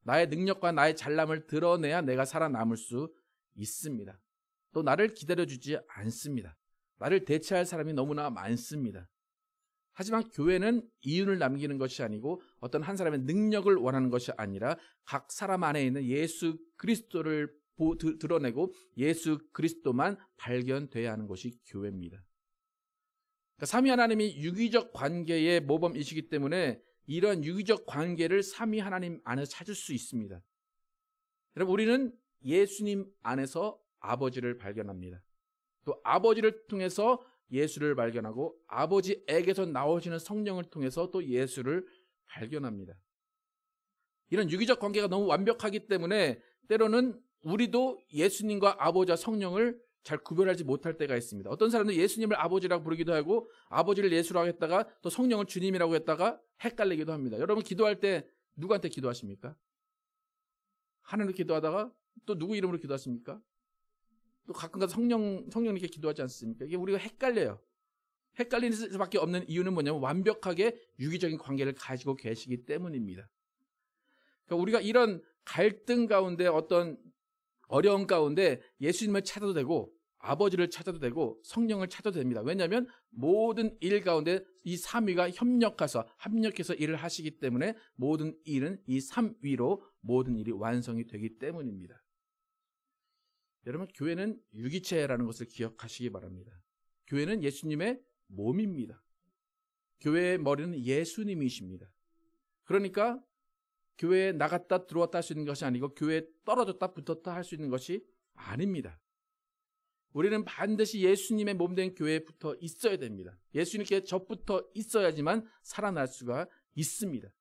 나의 능력과 나의 잘남을 드러내야 내가 살아남을 수 있습니다. 또 나를 기다려주지 않습니다. 나를 대체할 사람이 너무나 많습니다. 하지만 교회는 이윤을 남기는 것이 아니고 어떤 한 사람의 능력을 원하는 것이 아니라 각 사람 안에 있는 예수 그리스도를 드러내고 예수 그리스도만 발견돼야 하는 것이 교회입니다. 그러니까 삼위 하나님이 유기적 관계의 모범이시기 때문에 이런 유기적 관계를 삼위 하나님 안에서 찾을 수 있습니다. 여러분, 우리는 예수님 안에서 아버지를 발견합니다. 또 아버지를 통해서 예수를 발견하고 아버지에게서 나오시는 성령을 통해서 또 예수를 발견합니다. 이런 유기적 관계가 너무 완벽하기 때문에 때로는 우리도 예수님과 아버지와 성령을 잘 구별하지 못할 때가 있습니다. 어떤 사람들은 예수님을 아버지라고 부르기도 하고 아버지를 예수라고 했다가 또 성령을 주님이라고 했다가 헷갈리기도 합니다. 여러분, 기도할 때 누구한테 기도하십니까? 하나님께 기도하다가 또 누구 이름으로 기도하십니까? 또 가끔가다 성령님께 기도하지 않습니까? 이게 우리가 헷갈려요. 헷갈리는 수밖에 없는 이유는 뭐냐면 완벽하게 유기적인 관계를 가지고 계시기 때문입니다. 그러니까 우리가 이런 갈등 가운데 어떤 어려움 가운데 예수님을 찾아도 되고 아버지를 찾아도 되고 성령을 찾아도 됩니다. 왜냐하면 모든 일 가운데 이 삼위가 합력해서 일을 하시기 때문에 모든 일은 이 삼위로 모든 일이 완성이 되기 때문입니다. 여러분, 교회는 유기체라는 것을 기억하시기 바랍니다. 교회는 예수님의 몸입니다. 교회의 머리는 예수님이십니다. 그러니까 교회에 나갔다 들어왔다 할 수 있는 것이 아니고 교회에 떨어졌다 붙었다 할 수 있는 것이 아닙니다. 우리는 반드시 예수님의 몸된 교회에 붙어 있어야 됩니다. 예수님께 접붙어 있어야지만 살아날 수가 있습니다.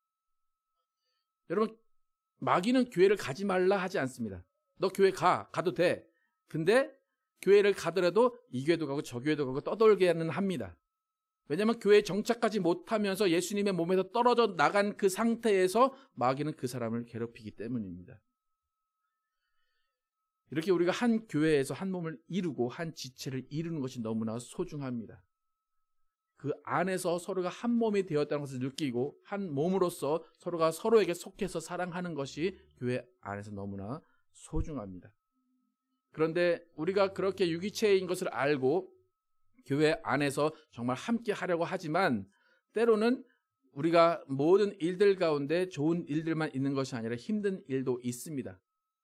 여러분, 마귀는 교회를 가지 말라 하지 않습니다. 너 교회 가도 돼. 근데 교회를 가더라도 이 교회도 가고 저 교회도 가고 떠돌게는 합니다. 왜냐하면 교회에 정착하지 못하면서 예수님의 몸에서 떨어져 나간 그 상태에서 마귀는 그 사람을 괴롭히기 때문입니다. 이렇게 우리가 한 교회에서 한 몸을 이루고 한 지체를 이루는 것이 너무나 소중합니다. 그 안에서 서로가 한 몸이 되었다는 것을 느끼고 한 몸으로서 서로가 서로에게 속해서 사랑하는 것이 교회 안에서 너무나 소중합니다. 그런데 우리가 그렇게 유기체인 것을 알고 교회 안에서 정말 함께 하려고 하지만 때로는 우리가 모든 일들 가운데 좋은 일들만 있는 것이 아니라 힘든 일도 있습니다.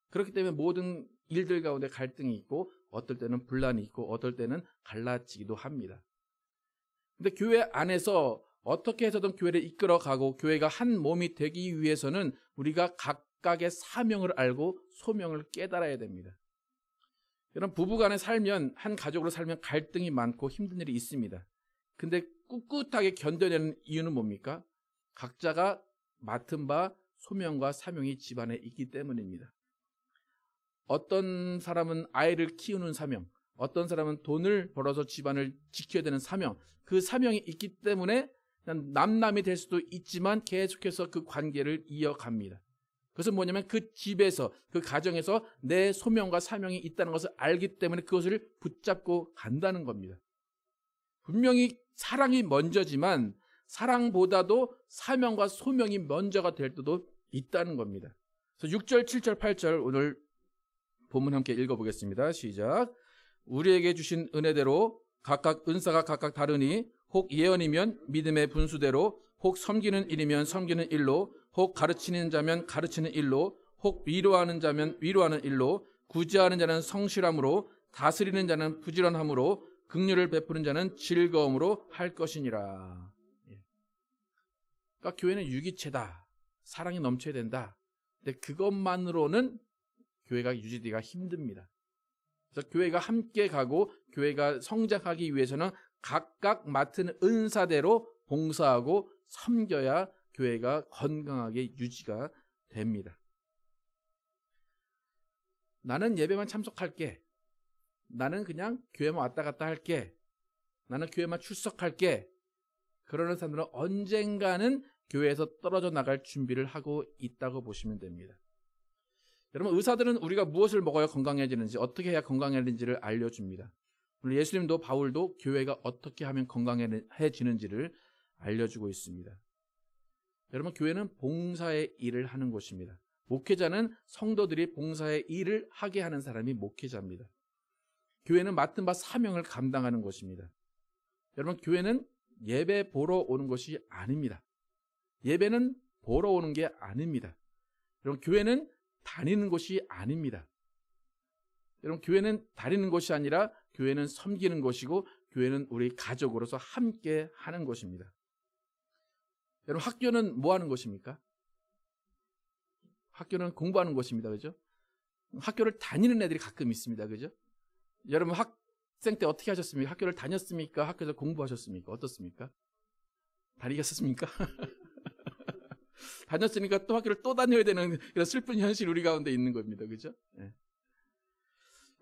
그렇기 때문에 모든 일들 가운데 갈등이 있고 어떨 때는 분란이 있고 어떨 때는 갈라지기도 합니다. 근데 교회 안에서 어떻게 해서든 교회를 이끌어가고 교회가 한 몸이 되기 위해서는 우리가 각각의 사명을 알고 소명을 깨달아야 됩니다. 여러분, 부부간에 살면 한 가족으로 살면 갈등이 많고 힘든 일이 있습니다. 근데 꿋꿋하게 견뎌내는 이유는 뭡니까? 각자가 맡은 바 소명과 사명이 집안에 있기 때문입니다. 어떤 사람은 아이를 키우는 사명, 어떤 사람은 돈을 벌어서 집안을 지켜야 되는 사명, 그 사명이 있기 때문에 남남이 될 수도 있지만 계속해서 그 관계를 이어갑니다. 그것은 뭐냐면 그 집에서, 그 가정에서 내 소명과 사명이 있다는 것을 알기 때문에 그것을 붙잡고 간다는 겁니다. 분명히 사랑이 먼저지만 사랑보다도 사명과 소명이 먼저가 될 때도 있다는 겁니다. 그래서 6절, 7절, 8절 오늘 본문 함께 읽어보겠습니다. 시작. 우리에게 주신 은혜대로 각각 은사가 각각 다르니 혹 예언이면 믿음의 분수대로, 혹 섬기는 일이면 섬기는 일로, 혹 가르치는 자면 가르치는 일로, 혹 위로하는 자면 위로하는 일로, 구제하는 자는 성실함으로, 다스리는 자는 부지런함으로, 긍휼을 베푸는 자는 즐거움으로 할 것이니라. 그러니까 교회는 유기체다. 사랑이 넘쳐야 된다. 근데 그것만으로는 교회가 유지되기가 힘듭니다. 그래서 교회가 함께 가고 교회가 성장하기 위해서는 각각 맡은 은사대로 봉사하고 섬겨야 교회가 건강하게 유지가 됩니다. 나는 예배만 참석할게. 나는 그냥 교회만 왔다 갔다 할게. 나는 교회만 출석할게. 그러는 사람들은 언젠가는 교회에서 떨어져 나갈 준비를 하고 있다고 보시면 됩니다. 여러분, 의사들은 우리가 무엇을 먹어야 건강해지는지, 어떻게 해야 건강해지는지를 알려줍니다. 오늘 예수님도 바울도 교회가 어떻게 하면 건강해지는지를 알려주고 있습니다. 여러분, 교회는 봉사의 일을 하는 곳입니다. 목회자는 성도들이 봉사의 일을 하게 하는 사람이 목회자입니다. 교회는 맡은 바 사명을 감당하는 곳입니다. 여러분, 교회는 예배 보러 오는 것이 아닙니다. 예배는 보러 오는 게 아닙니다. 여러분, 교회는 다니는 곳이 아닙니다. 여러분, 교회는 다니는 곳이 아니라 교회는 섬기는 곳이고, 교회는 우리 가족으로서 함께 하는 곳입니다. 여러분, 학교는 뭐 하는 곳입니까? 학교는 공부하는 곳입니다. 그죠? 학교를 다니는 애들이 가끔 있습니다. 그죠? 여러분, 학생 때 어떻게 하셨습니까? 학교를 다녔습니까? 학교에서 공부하셨습니까? 어떻습니까? 다니겠습니까? 다녔으니까 또 학교를 또 다녀야 되는 그런 슬픈 현실 우리 가운데 있는 겁니다. 그죠? 네.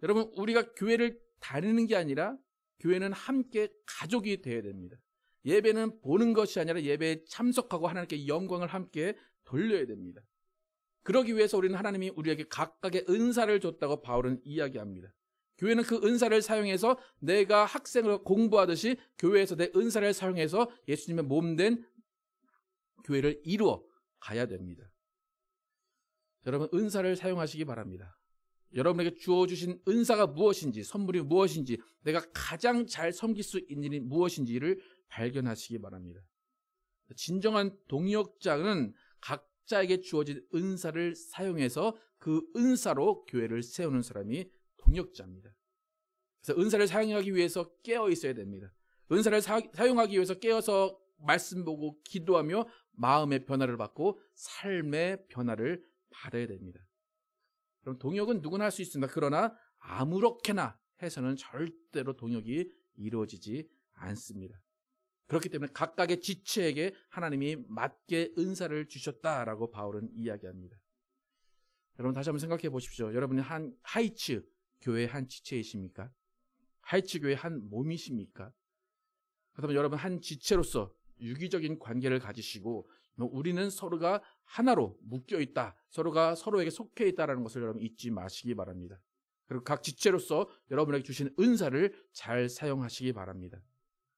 여러분, 우리가 교회를 다니는 게 아니라 교회는 함께 가족이 되어야 됩니다. 예배는 보는 것이 아니라 예배에 참석하고 하나님께 영광을 함께 돌려야 됩니다. 그러기 위해서 우리는 하나님이 우리에게 각각의 은사를 줬다고 바울은 이야기합니다. 교회는 그 은사를 사용해서 내가 학생으로 공부하듯이 교회에서 내 은사를 사용해서 예수님의 몸된 교회를 이루어 가야 됩니다. 여러분, 은사를 사용하시기 바랍니다. 여러분에게 주어주신 은사가 무엇인지, 선물이 무엇인지, 내가 가장 잘 섬길 수 있는 일이 무엇인지를 발견하시기 바랍니다. 진정한 동역자는 각자에게 주어진 은사를 사용해서 그 은사로 교회를 세우는 사람이 동역자입니다. 그래서 은사를 사용하기 위해서 깨어 있어야 됩니다. 은사를 사용하기 위해서 깨어서 말씀 보고 기도하며 마음의 변화를 받고 삶의 변화를 받아야 됩니다. 그럼 동역은 누구나 할 수 있습니다. 그러나 아무렇게나 해서는 절대로 동역이 이루어지지 않습니다. 그렇기 때문에 각각의 지체에게 하나님이 맞게 은사를 주셨다라고 바울은 이야기합니다. 여러분, 다시 한번 생각해 보십시오. 여러분이 한 하이츠 교회의 한 지체이십니까? 하이츠 교회의 한 몸이십니까? 그렇다면 여러분, 한 지체로서 유기적인 관계를 가지시고 우리는 서로가 하나로 묶여 있다, 서로가 서로에게 속해 있다는 것을 여러분 잊지 마시기 바랍니다. 그리고 각 지체로서 여러분에게 주신 은사를 잘 사용하시기 바랍니다.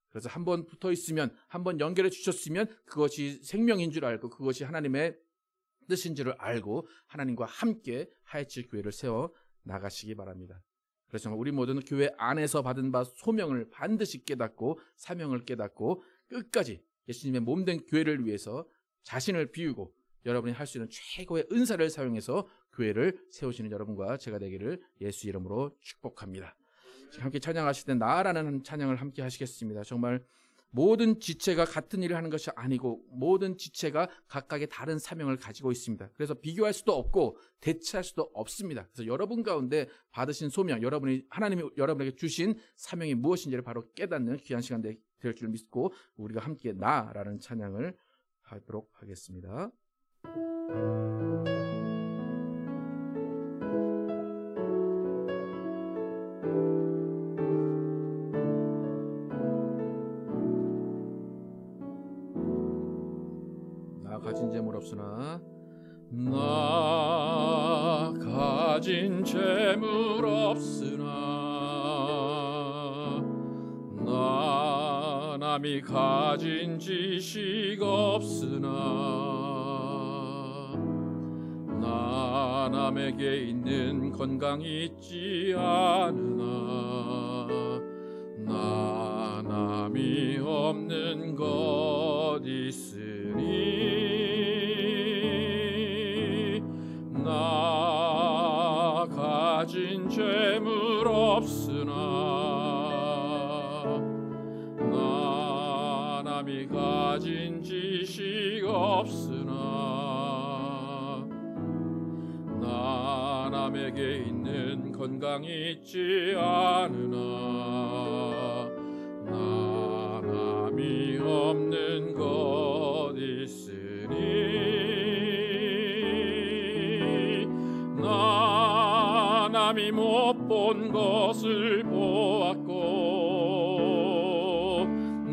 그래서 한번 붙어 있으면, 한번 연결해 주셨으면 그것이 생명인 줄 알고 그것이 하나님의 뜻인 줄을 알고 하나님과 함께 하이츠 교회를 세워 나가시기 바랍니다. 그래서 우리 모두는 교회 안에서 받은 바 소명을 반드시 깨닫고 사명을 깨닫고 끝까지 예수님의 몸된 교회를 위해서 자신을 비우고 여러분이 할 수 있는 최고의 은사를 사용해서 교회를 세우시는 여러분과 제가 되기를 예수 이름으로 축복합니다. 함께 찬양하실 때 나라는 찬양을 함께 하시겠습니다. 정말 모든 지체가 같은 일을 하는 것이 아니고 모든 지체가 각각의 다른 사명을 가지고 있습니다. 그래서 비교할 수도 없고 대체할 수도 없습니다. 그래서 여러분 가운데 받으신 소명, 하나님이 여러분에게 주신 사명이 무엇인지를 바로 깨닫는 귀한 시간 될 줄 믿고 우리가 함께 나라는 찬양을 하도록 하겠습니다. 나 가진 재물 없으나 나 가진 재물 없으나 나 남이 가진 지식 없으나 나 남에게 있는 건강이 있지 않으나 나 남이 없는 것 있으니 나 가진 재물 없으나 나 남이 가진 지식 없으나 나 남에게 있는 건강이 있지 않으나 나 남이 없는 것 있으니 나 남이 못 본 것을 보았고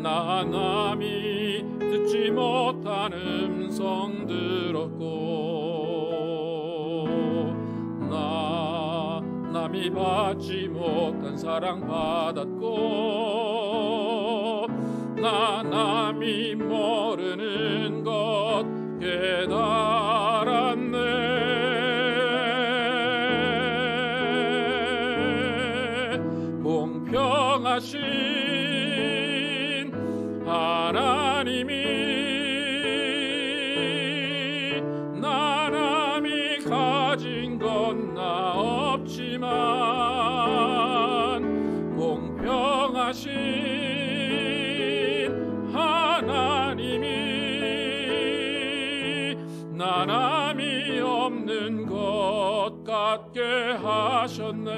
나 남이 듣지 못한 음성 들었고 나 남이 받지 못한 사랑 받았고 나 남이 모르는 것 깨달았네. 공평하신 하나님이 나 남이 가진 건 나 없지만 공평하신 하나님이 나 남이 없는 것 같게 하셨네.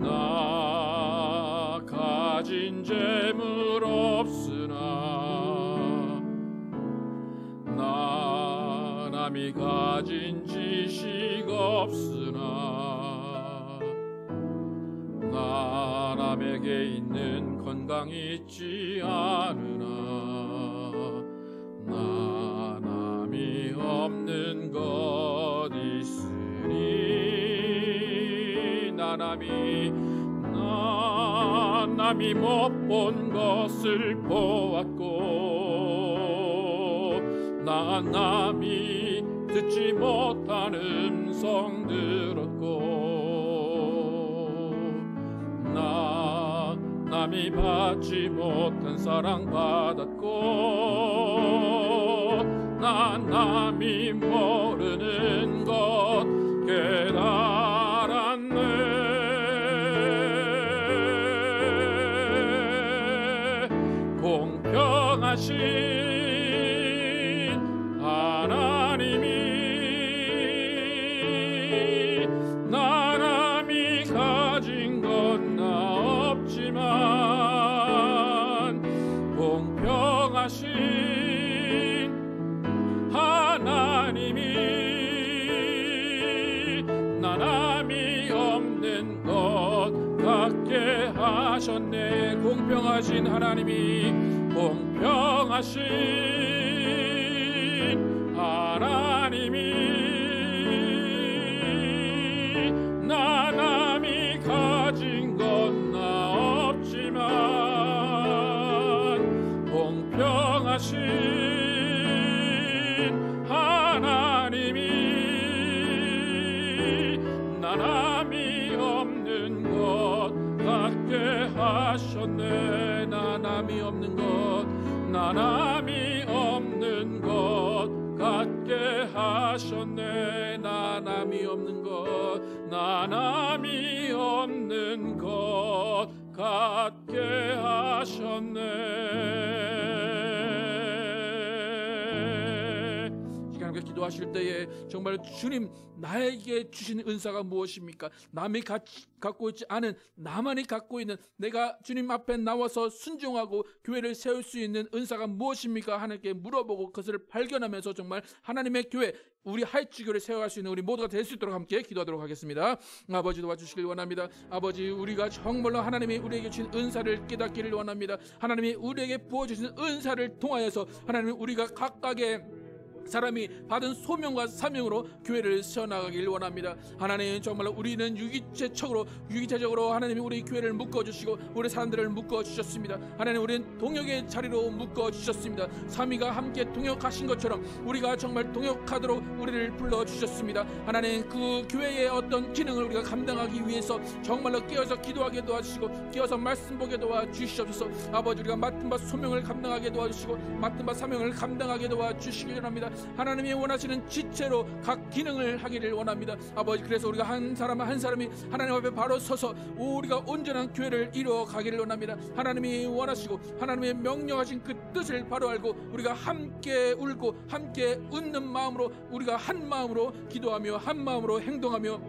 나 가진 재물 없으나 나 남이 가진 지식 없으나 나 남에게 있는 건강 있지 않으나 나 남이 없는 것 있으니 나 남이 못 본 것을 보았고 나 남이 듣지 못한 음성 들었고 나 남이 받지 못한 사랑 받았고 나 남이 모르는 것 깨달았네. 공평하신 하나님이 나 남이 가진 건 나 없지만 공평하신 하나님이 나 남이 없는 것 같게 하셨네. 공평하신 하나님이 공평하신 하나님이 나 남이 가진 건 나 없지만 공평하신 하나님이 나 남이 없는 것 같게 하셨네. 나 남이 없는 것 나 남이 없는 것 같게 하셨네. 나 남이 없는 것 나 남이 없는 것 같게 하셨네. 시간 함께 기도하실 때에 정말 주님 나에게 주신 은사가 무엇입니까? 남이 갖고 있지 않은 나만이 갖고 있는 내가 주님 앞에 나와서 순종하고 교회를 세울 수 있는 은사가 무엇입니까? 하나님께 물어보고 그것을 발견하면서 정말 하나님의 교회 우리 하이츠교를 세워갈 수 있는 우리 모두가 될 수 있도록 함께 기도하도록 하겠습니다. 아버지 도와주시길 원합니다. 아버지 우리가 정말로 하나님이 우리에게 주신 은사를 깨닫기를 원합니다. 하나님이 우리에게 부어주신 은사를 통하여서 하나님이 우리가 각각의 사람이 받은 소명과 사명으로 교회를 세워나가길 원합니다. 하나님 정말로 우리는 유기체적으로 하나님이 우리 교회를 묶어주시고 우리 사람들을 묶어주셨습니다. 하나님 우리는 동역의 자리로 묶어주셨습니다. 삼위가 함께 동역하신 것처럼 우리가 정말 동역하도록 우리를 불러주셨습니다. 하나님 그 교회의 어떤 기능을 우리가 감당하기 위해서 정말로 깨어서 기도하게 도와주시고 깨어서 말씀 보게 도와주시옵소서. 아버지 우리가 맡은 바 소명을 감당하게 도와주시고 맡은 바 사명을 감당하게 도와주시길 원합니다. 하나님이 원하시는 지체로 각 기능을 하기를 원합니다. 아버지 그래서 우리가 한 사람 한 사람이 하나님 앞에 바로 서서 우리가 온전한 교회를 이루어 가기를 원합니다. 하나님이 원하시고 하나님의 명령하신 그 뜻을 바로 알고 우리가 함께 울고 함께 웃는 마음으로 우리가 한 마음으로 기도하며 한 마음으로 행동하며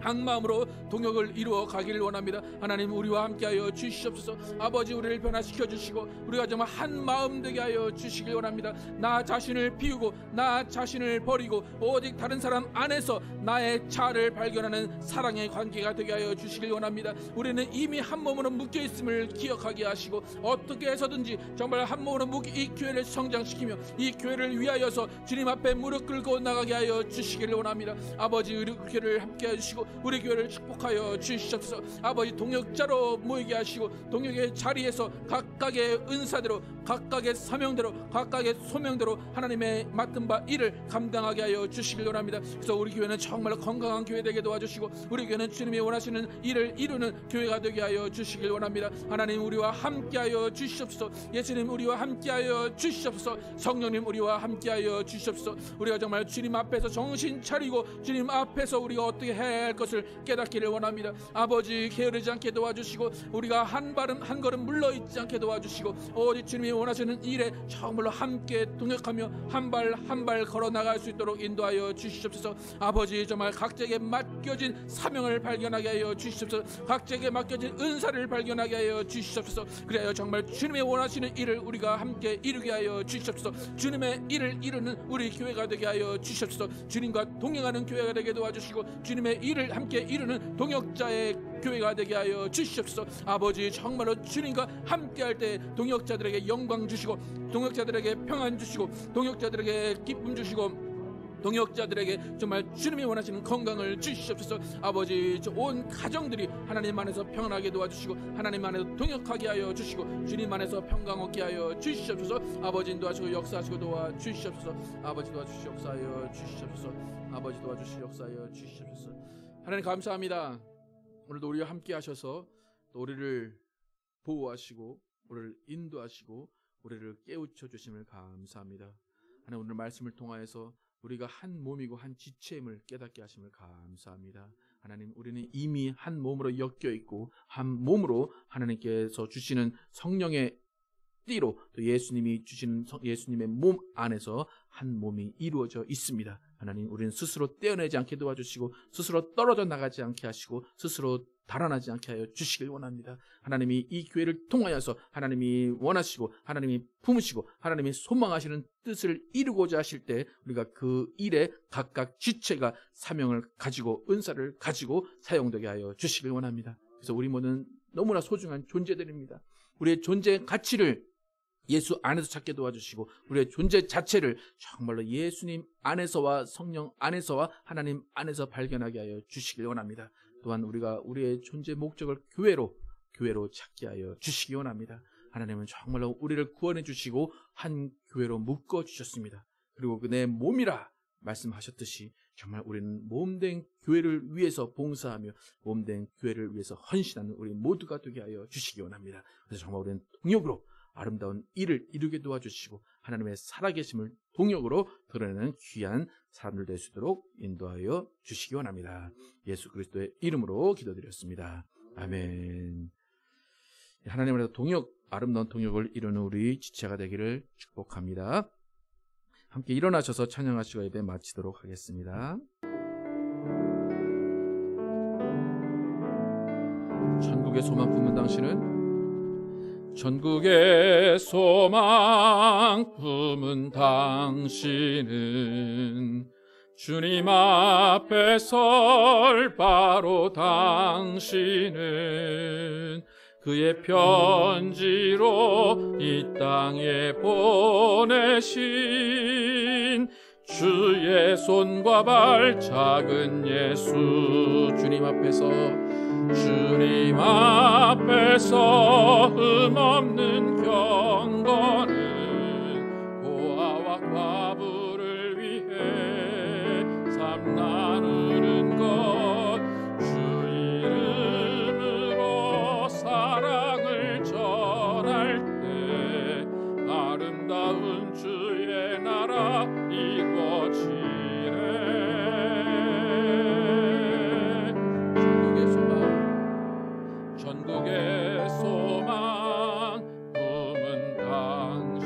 한 마음으로 동역을 이루어 가기를 원합니다. 하나님 우리와 함께하여 주시옵소서. 아버지 우리를 변화시켜 주시고 우리가 정말 한 마음 되게 하여 주시길 원합니다. 나 자신을 비우고 나 자신을 버리고 오직 다른 사람 안에서 나의 자아를 발견하는 사랑의 관계가 되게 하여 주시길 원합니다. 우리는 이미 한 몸으로 묶여 있음을 기억하게 하시고 어떻게 해서든지 정말 한 몸으로 묶여 이 교회를 성장시키며 이 교회를 위하여서 주님 앞에 무릎 꿇고 나가게 하여 주시기를 원합니다. 아버지 우리 교회를 함께 해주시고 우리 교회를 축복하여 주시옵소서. 아버지 동역자로 모이게 하시고 동역의 자리에서 각각의 은사대로 각각의 사명대로 각각의 소명대로 하나님의 맡은 바 일을 감당하게 하여 주시길 원합니다. 그래서 우리 교회는 정말 건강한 교회 되게 도와주시고 우리 교회는 주님이 원하시는 일을 이루는 교회가 되게 하여 주시길 원합니다. 하나님 우리와 함께하여 주시옵소서. 예수님 우리와 함께하여 주시옵소서. 성령님 우리와 함께하여 주시옵소서. 우리가 정말 주님 앞에서 정신 차리고 주님 앞에서 우리가 어떻게 해야 할 것을 깨닫기를 원합니다. 아버지 게으르지 않게 도와주시고 우리가 한 걸음 물러있지 않게 도와주시고 오직 주님이 원하시는 일에 정말로 함께 동역하며 한 발 걸어 나갈 수 있도록 인도하여 주시옵소서. 아버지 정말 각자에게 맡겨진 사명을 발견하게 하여 주시옵소서. 각자에게 맡겨진 은사를 발견하게 하여 주시옵소서. 그래야 정말 주님의 원하시는 일을 우리가 함께 이루게 하여 주시옵소서. 주님의 일을 이루는 우리 교회가 되게 하여 주시옵소서. 주님과 동행하는 교회가 되게 도와주시고 주님의 일을 함께 이루는 동역자의 교회가 되게 하여 주시옵소서. 아버지 정말로 주님과 함께할 때 동역자들에게 영광 주시고 동역자들에게 평안 주시고 동역자들에게 기쁨 주시고 동역자들에게 정말 주님이 원하시는 건강을 주시옵소서. 아버지 온 가정들이 하나님 안에서 평안하게 도와주시고 하나님 안에서 동역하게 하여 주시고 주님 안에서 평강 얻게 하여 주시옵소서. 아버지 인도하시고 역사하시고 도와주시옵소서. 아버지 도와주시 역사하여 주시옵소서. 아버지 도와주시 역사하여 주시옵소서. 하나님 감사합니다. 오늘도 우리와 함께 하셔서 또 우리를 보호하시고 우리를 인도하시고 우리를 깨우쳐 주심을 감사합니다. 하나님 오늘 말씀을 통하여서 우리가 한 몸이고 한 지체임을 깨닫게 하심을 감사합니다. 하나님 우리는 이미 한 몸으로 엮여 있고 한 몸으로 하나님께서 주시는 성령의 띠로 또 예수님이 주시는 예수님의 몸 안에서 한 몸이 이루어져 있습니다. 하나님 우리는 스스로 떼어내지 않게 도와주시고 스스로 떨어져 나가지 않게 하시고 스스로 달아나지 않게 하여 주시길 원합니다. 하나님이 이 교회를 통하여서 하나님이 원하시고 하나님이 품으시고 하나님이 소망하시는 뜻을 이루고자 하실 때 우리가 그 일에 각각 지체가 사명을 가지고 은사를 가지고 사용되게 하여 주시길 원합니다. 그래서 우리 모두는 너무나 소중한 존재들입니다. 우리의 존재의 가치를 예수 안에서 찾게 도와주시고 우리의 존재 자체를 정말로 예수님 안에서와 성령 안에서와 하나님 안에서 발견하게 하여 주시길 원합니다. 또한 우리가 우리의 존재 목적을 교회로 찾게 하여 주시기 원합니다. 하나님은 정말로 우리를 구원해 주시고 한 교회로 묶어 주셨습니다. 그리고 내 몸이라 말씀하셨듯이 정말 우리는 몸된 교회를 위해서 봉사하며 몸된 교회를 위해서 헌신하는 우리 모두가 되게 하여 주시기 원합니다. 그래서 정말 우리는 동역으로 아름다운 일을 이루게 도와주시고 하나님의 살아계심을 동역으로 드러내는 귀한 사람들 될 수 있도록 인도하여 주시기 원합니다. 예수 그리스도의 이름으로 기도드렸습니다. 아멘. 하나님 안에서 아름다운 동역을 이루는 우리 지체가 되기를 축복합니다. 함께 일어나셔서 찬양하시고 예배 마치도록 하겠습니다. 전국의 소망 품은 당신은 전국의 소망 품은 당신은 주님 앞에 설 바로 당신은 그의 편지로 이 땅에 보내신 주의 손과 발 작은 예수 주님 앞에서 흠없는 경건은 고아와 과부를 위해 삶 나누는 것 주 이름으로 사랑을 전할 때 아름다운 주의 나라 이루어지네. 전국의 소망 품은 당신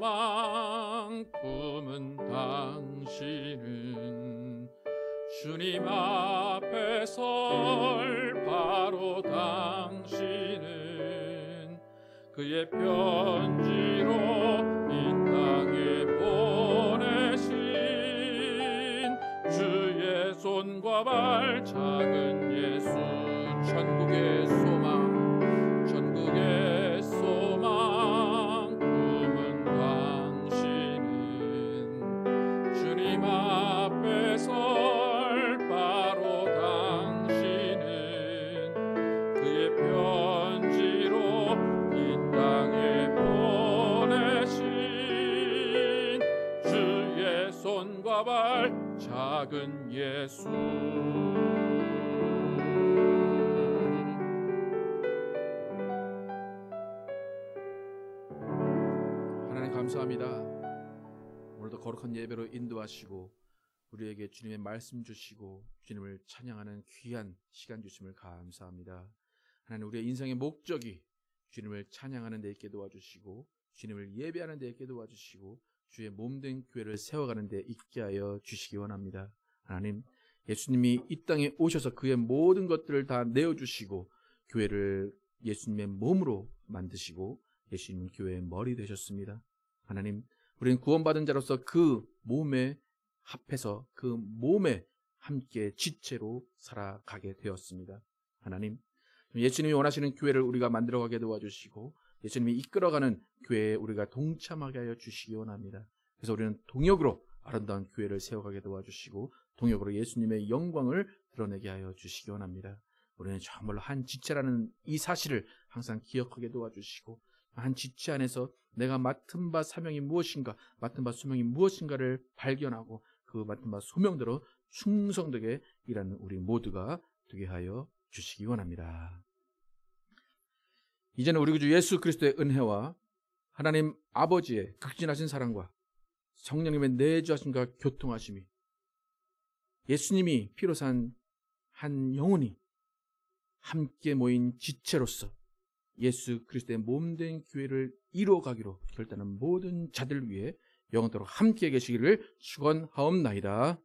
소망 품은 당신은 주님 앞에 설 바로 당신은 그의 편지로 이 땅에 보내신 주의 손과 발 작은 예수 천국의 소망 천국의 소망 품은 당신은 주님 앞에 설 바로 당신은 그의 편지로 이 땅에 보내신 주의 손과 발 작은 예수. 하나님 감사합니다. 오늘도 거룩한 예배로 인도하시고 우리에게 주님의 말씀 주시고 주님을 찬양하는 귀한 시간 주심을 감사합니다. 하나님, 우리의 인생의 목적이 주님을 찬양하는 데 있게 도와주시고 주님을 예배하는 데 있게 도와주시고 주의 몸된 교회를 세워가는 데 있게 하여 주시기 원합니다. 하나님, 예수님이 이 땅에 오셔서 그의 모든 것들을 다 내어주시고 교회를 예수님의 몸으로 만드시고 예수님 교회의 머리 되셨습니다. 하나님, 우리는 구원받은 자로서 그 몸에 합해서 그 몸에 함께 지체로 살아가게 되었습니다. 하나님, 예수님이 원하시는 교회를 우리가 만들어가게 도와주시고 예수님이 이끌어가는 교회에 우리가 동참하게 하여 주시기 원합니다. 그래서 우리는 동역으로 아름다운 교회를 세워가게 도와주시고 동역으로 예수님의 영광을 드러내게 하여 주시기 원합니다. 우리는 정말로 한 지체라는 이 사실을 항상 기억하게 도와주시고 한 지체 안에서 내가 맡은 바 사명이 무엇인가, 맡은 바 소명이 무엇인가를 발견하고 그 맡은 바 소명대로 충성되게 일하는 우리 모두가 되게 하여 주시기 원합니다. 이제는 우리 구주 예수 그리스도의 은혜와 하나님 아버지의 극진하신 사랑과 성령님의 내주하심과 교통하심이 예수님이 피로 산 한 영혼이 함께 모인 지체로서 예수 그리스도의 몸된 교회를 이루어가기로 결단한 모든 자들 위해 영원토록 함께 계시기를 축원하옵나이다.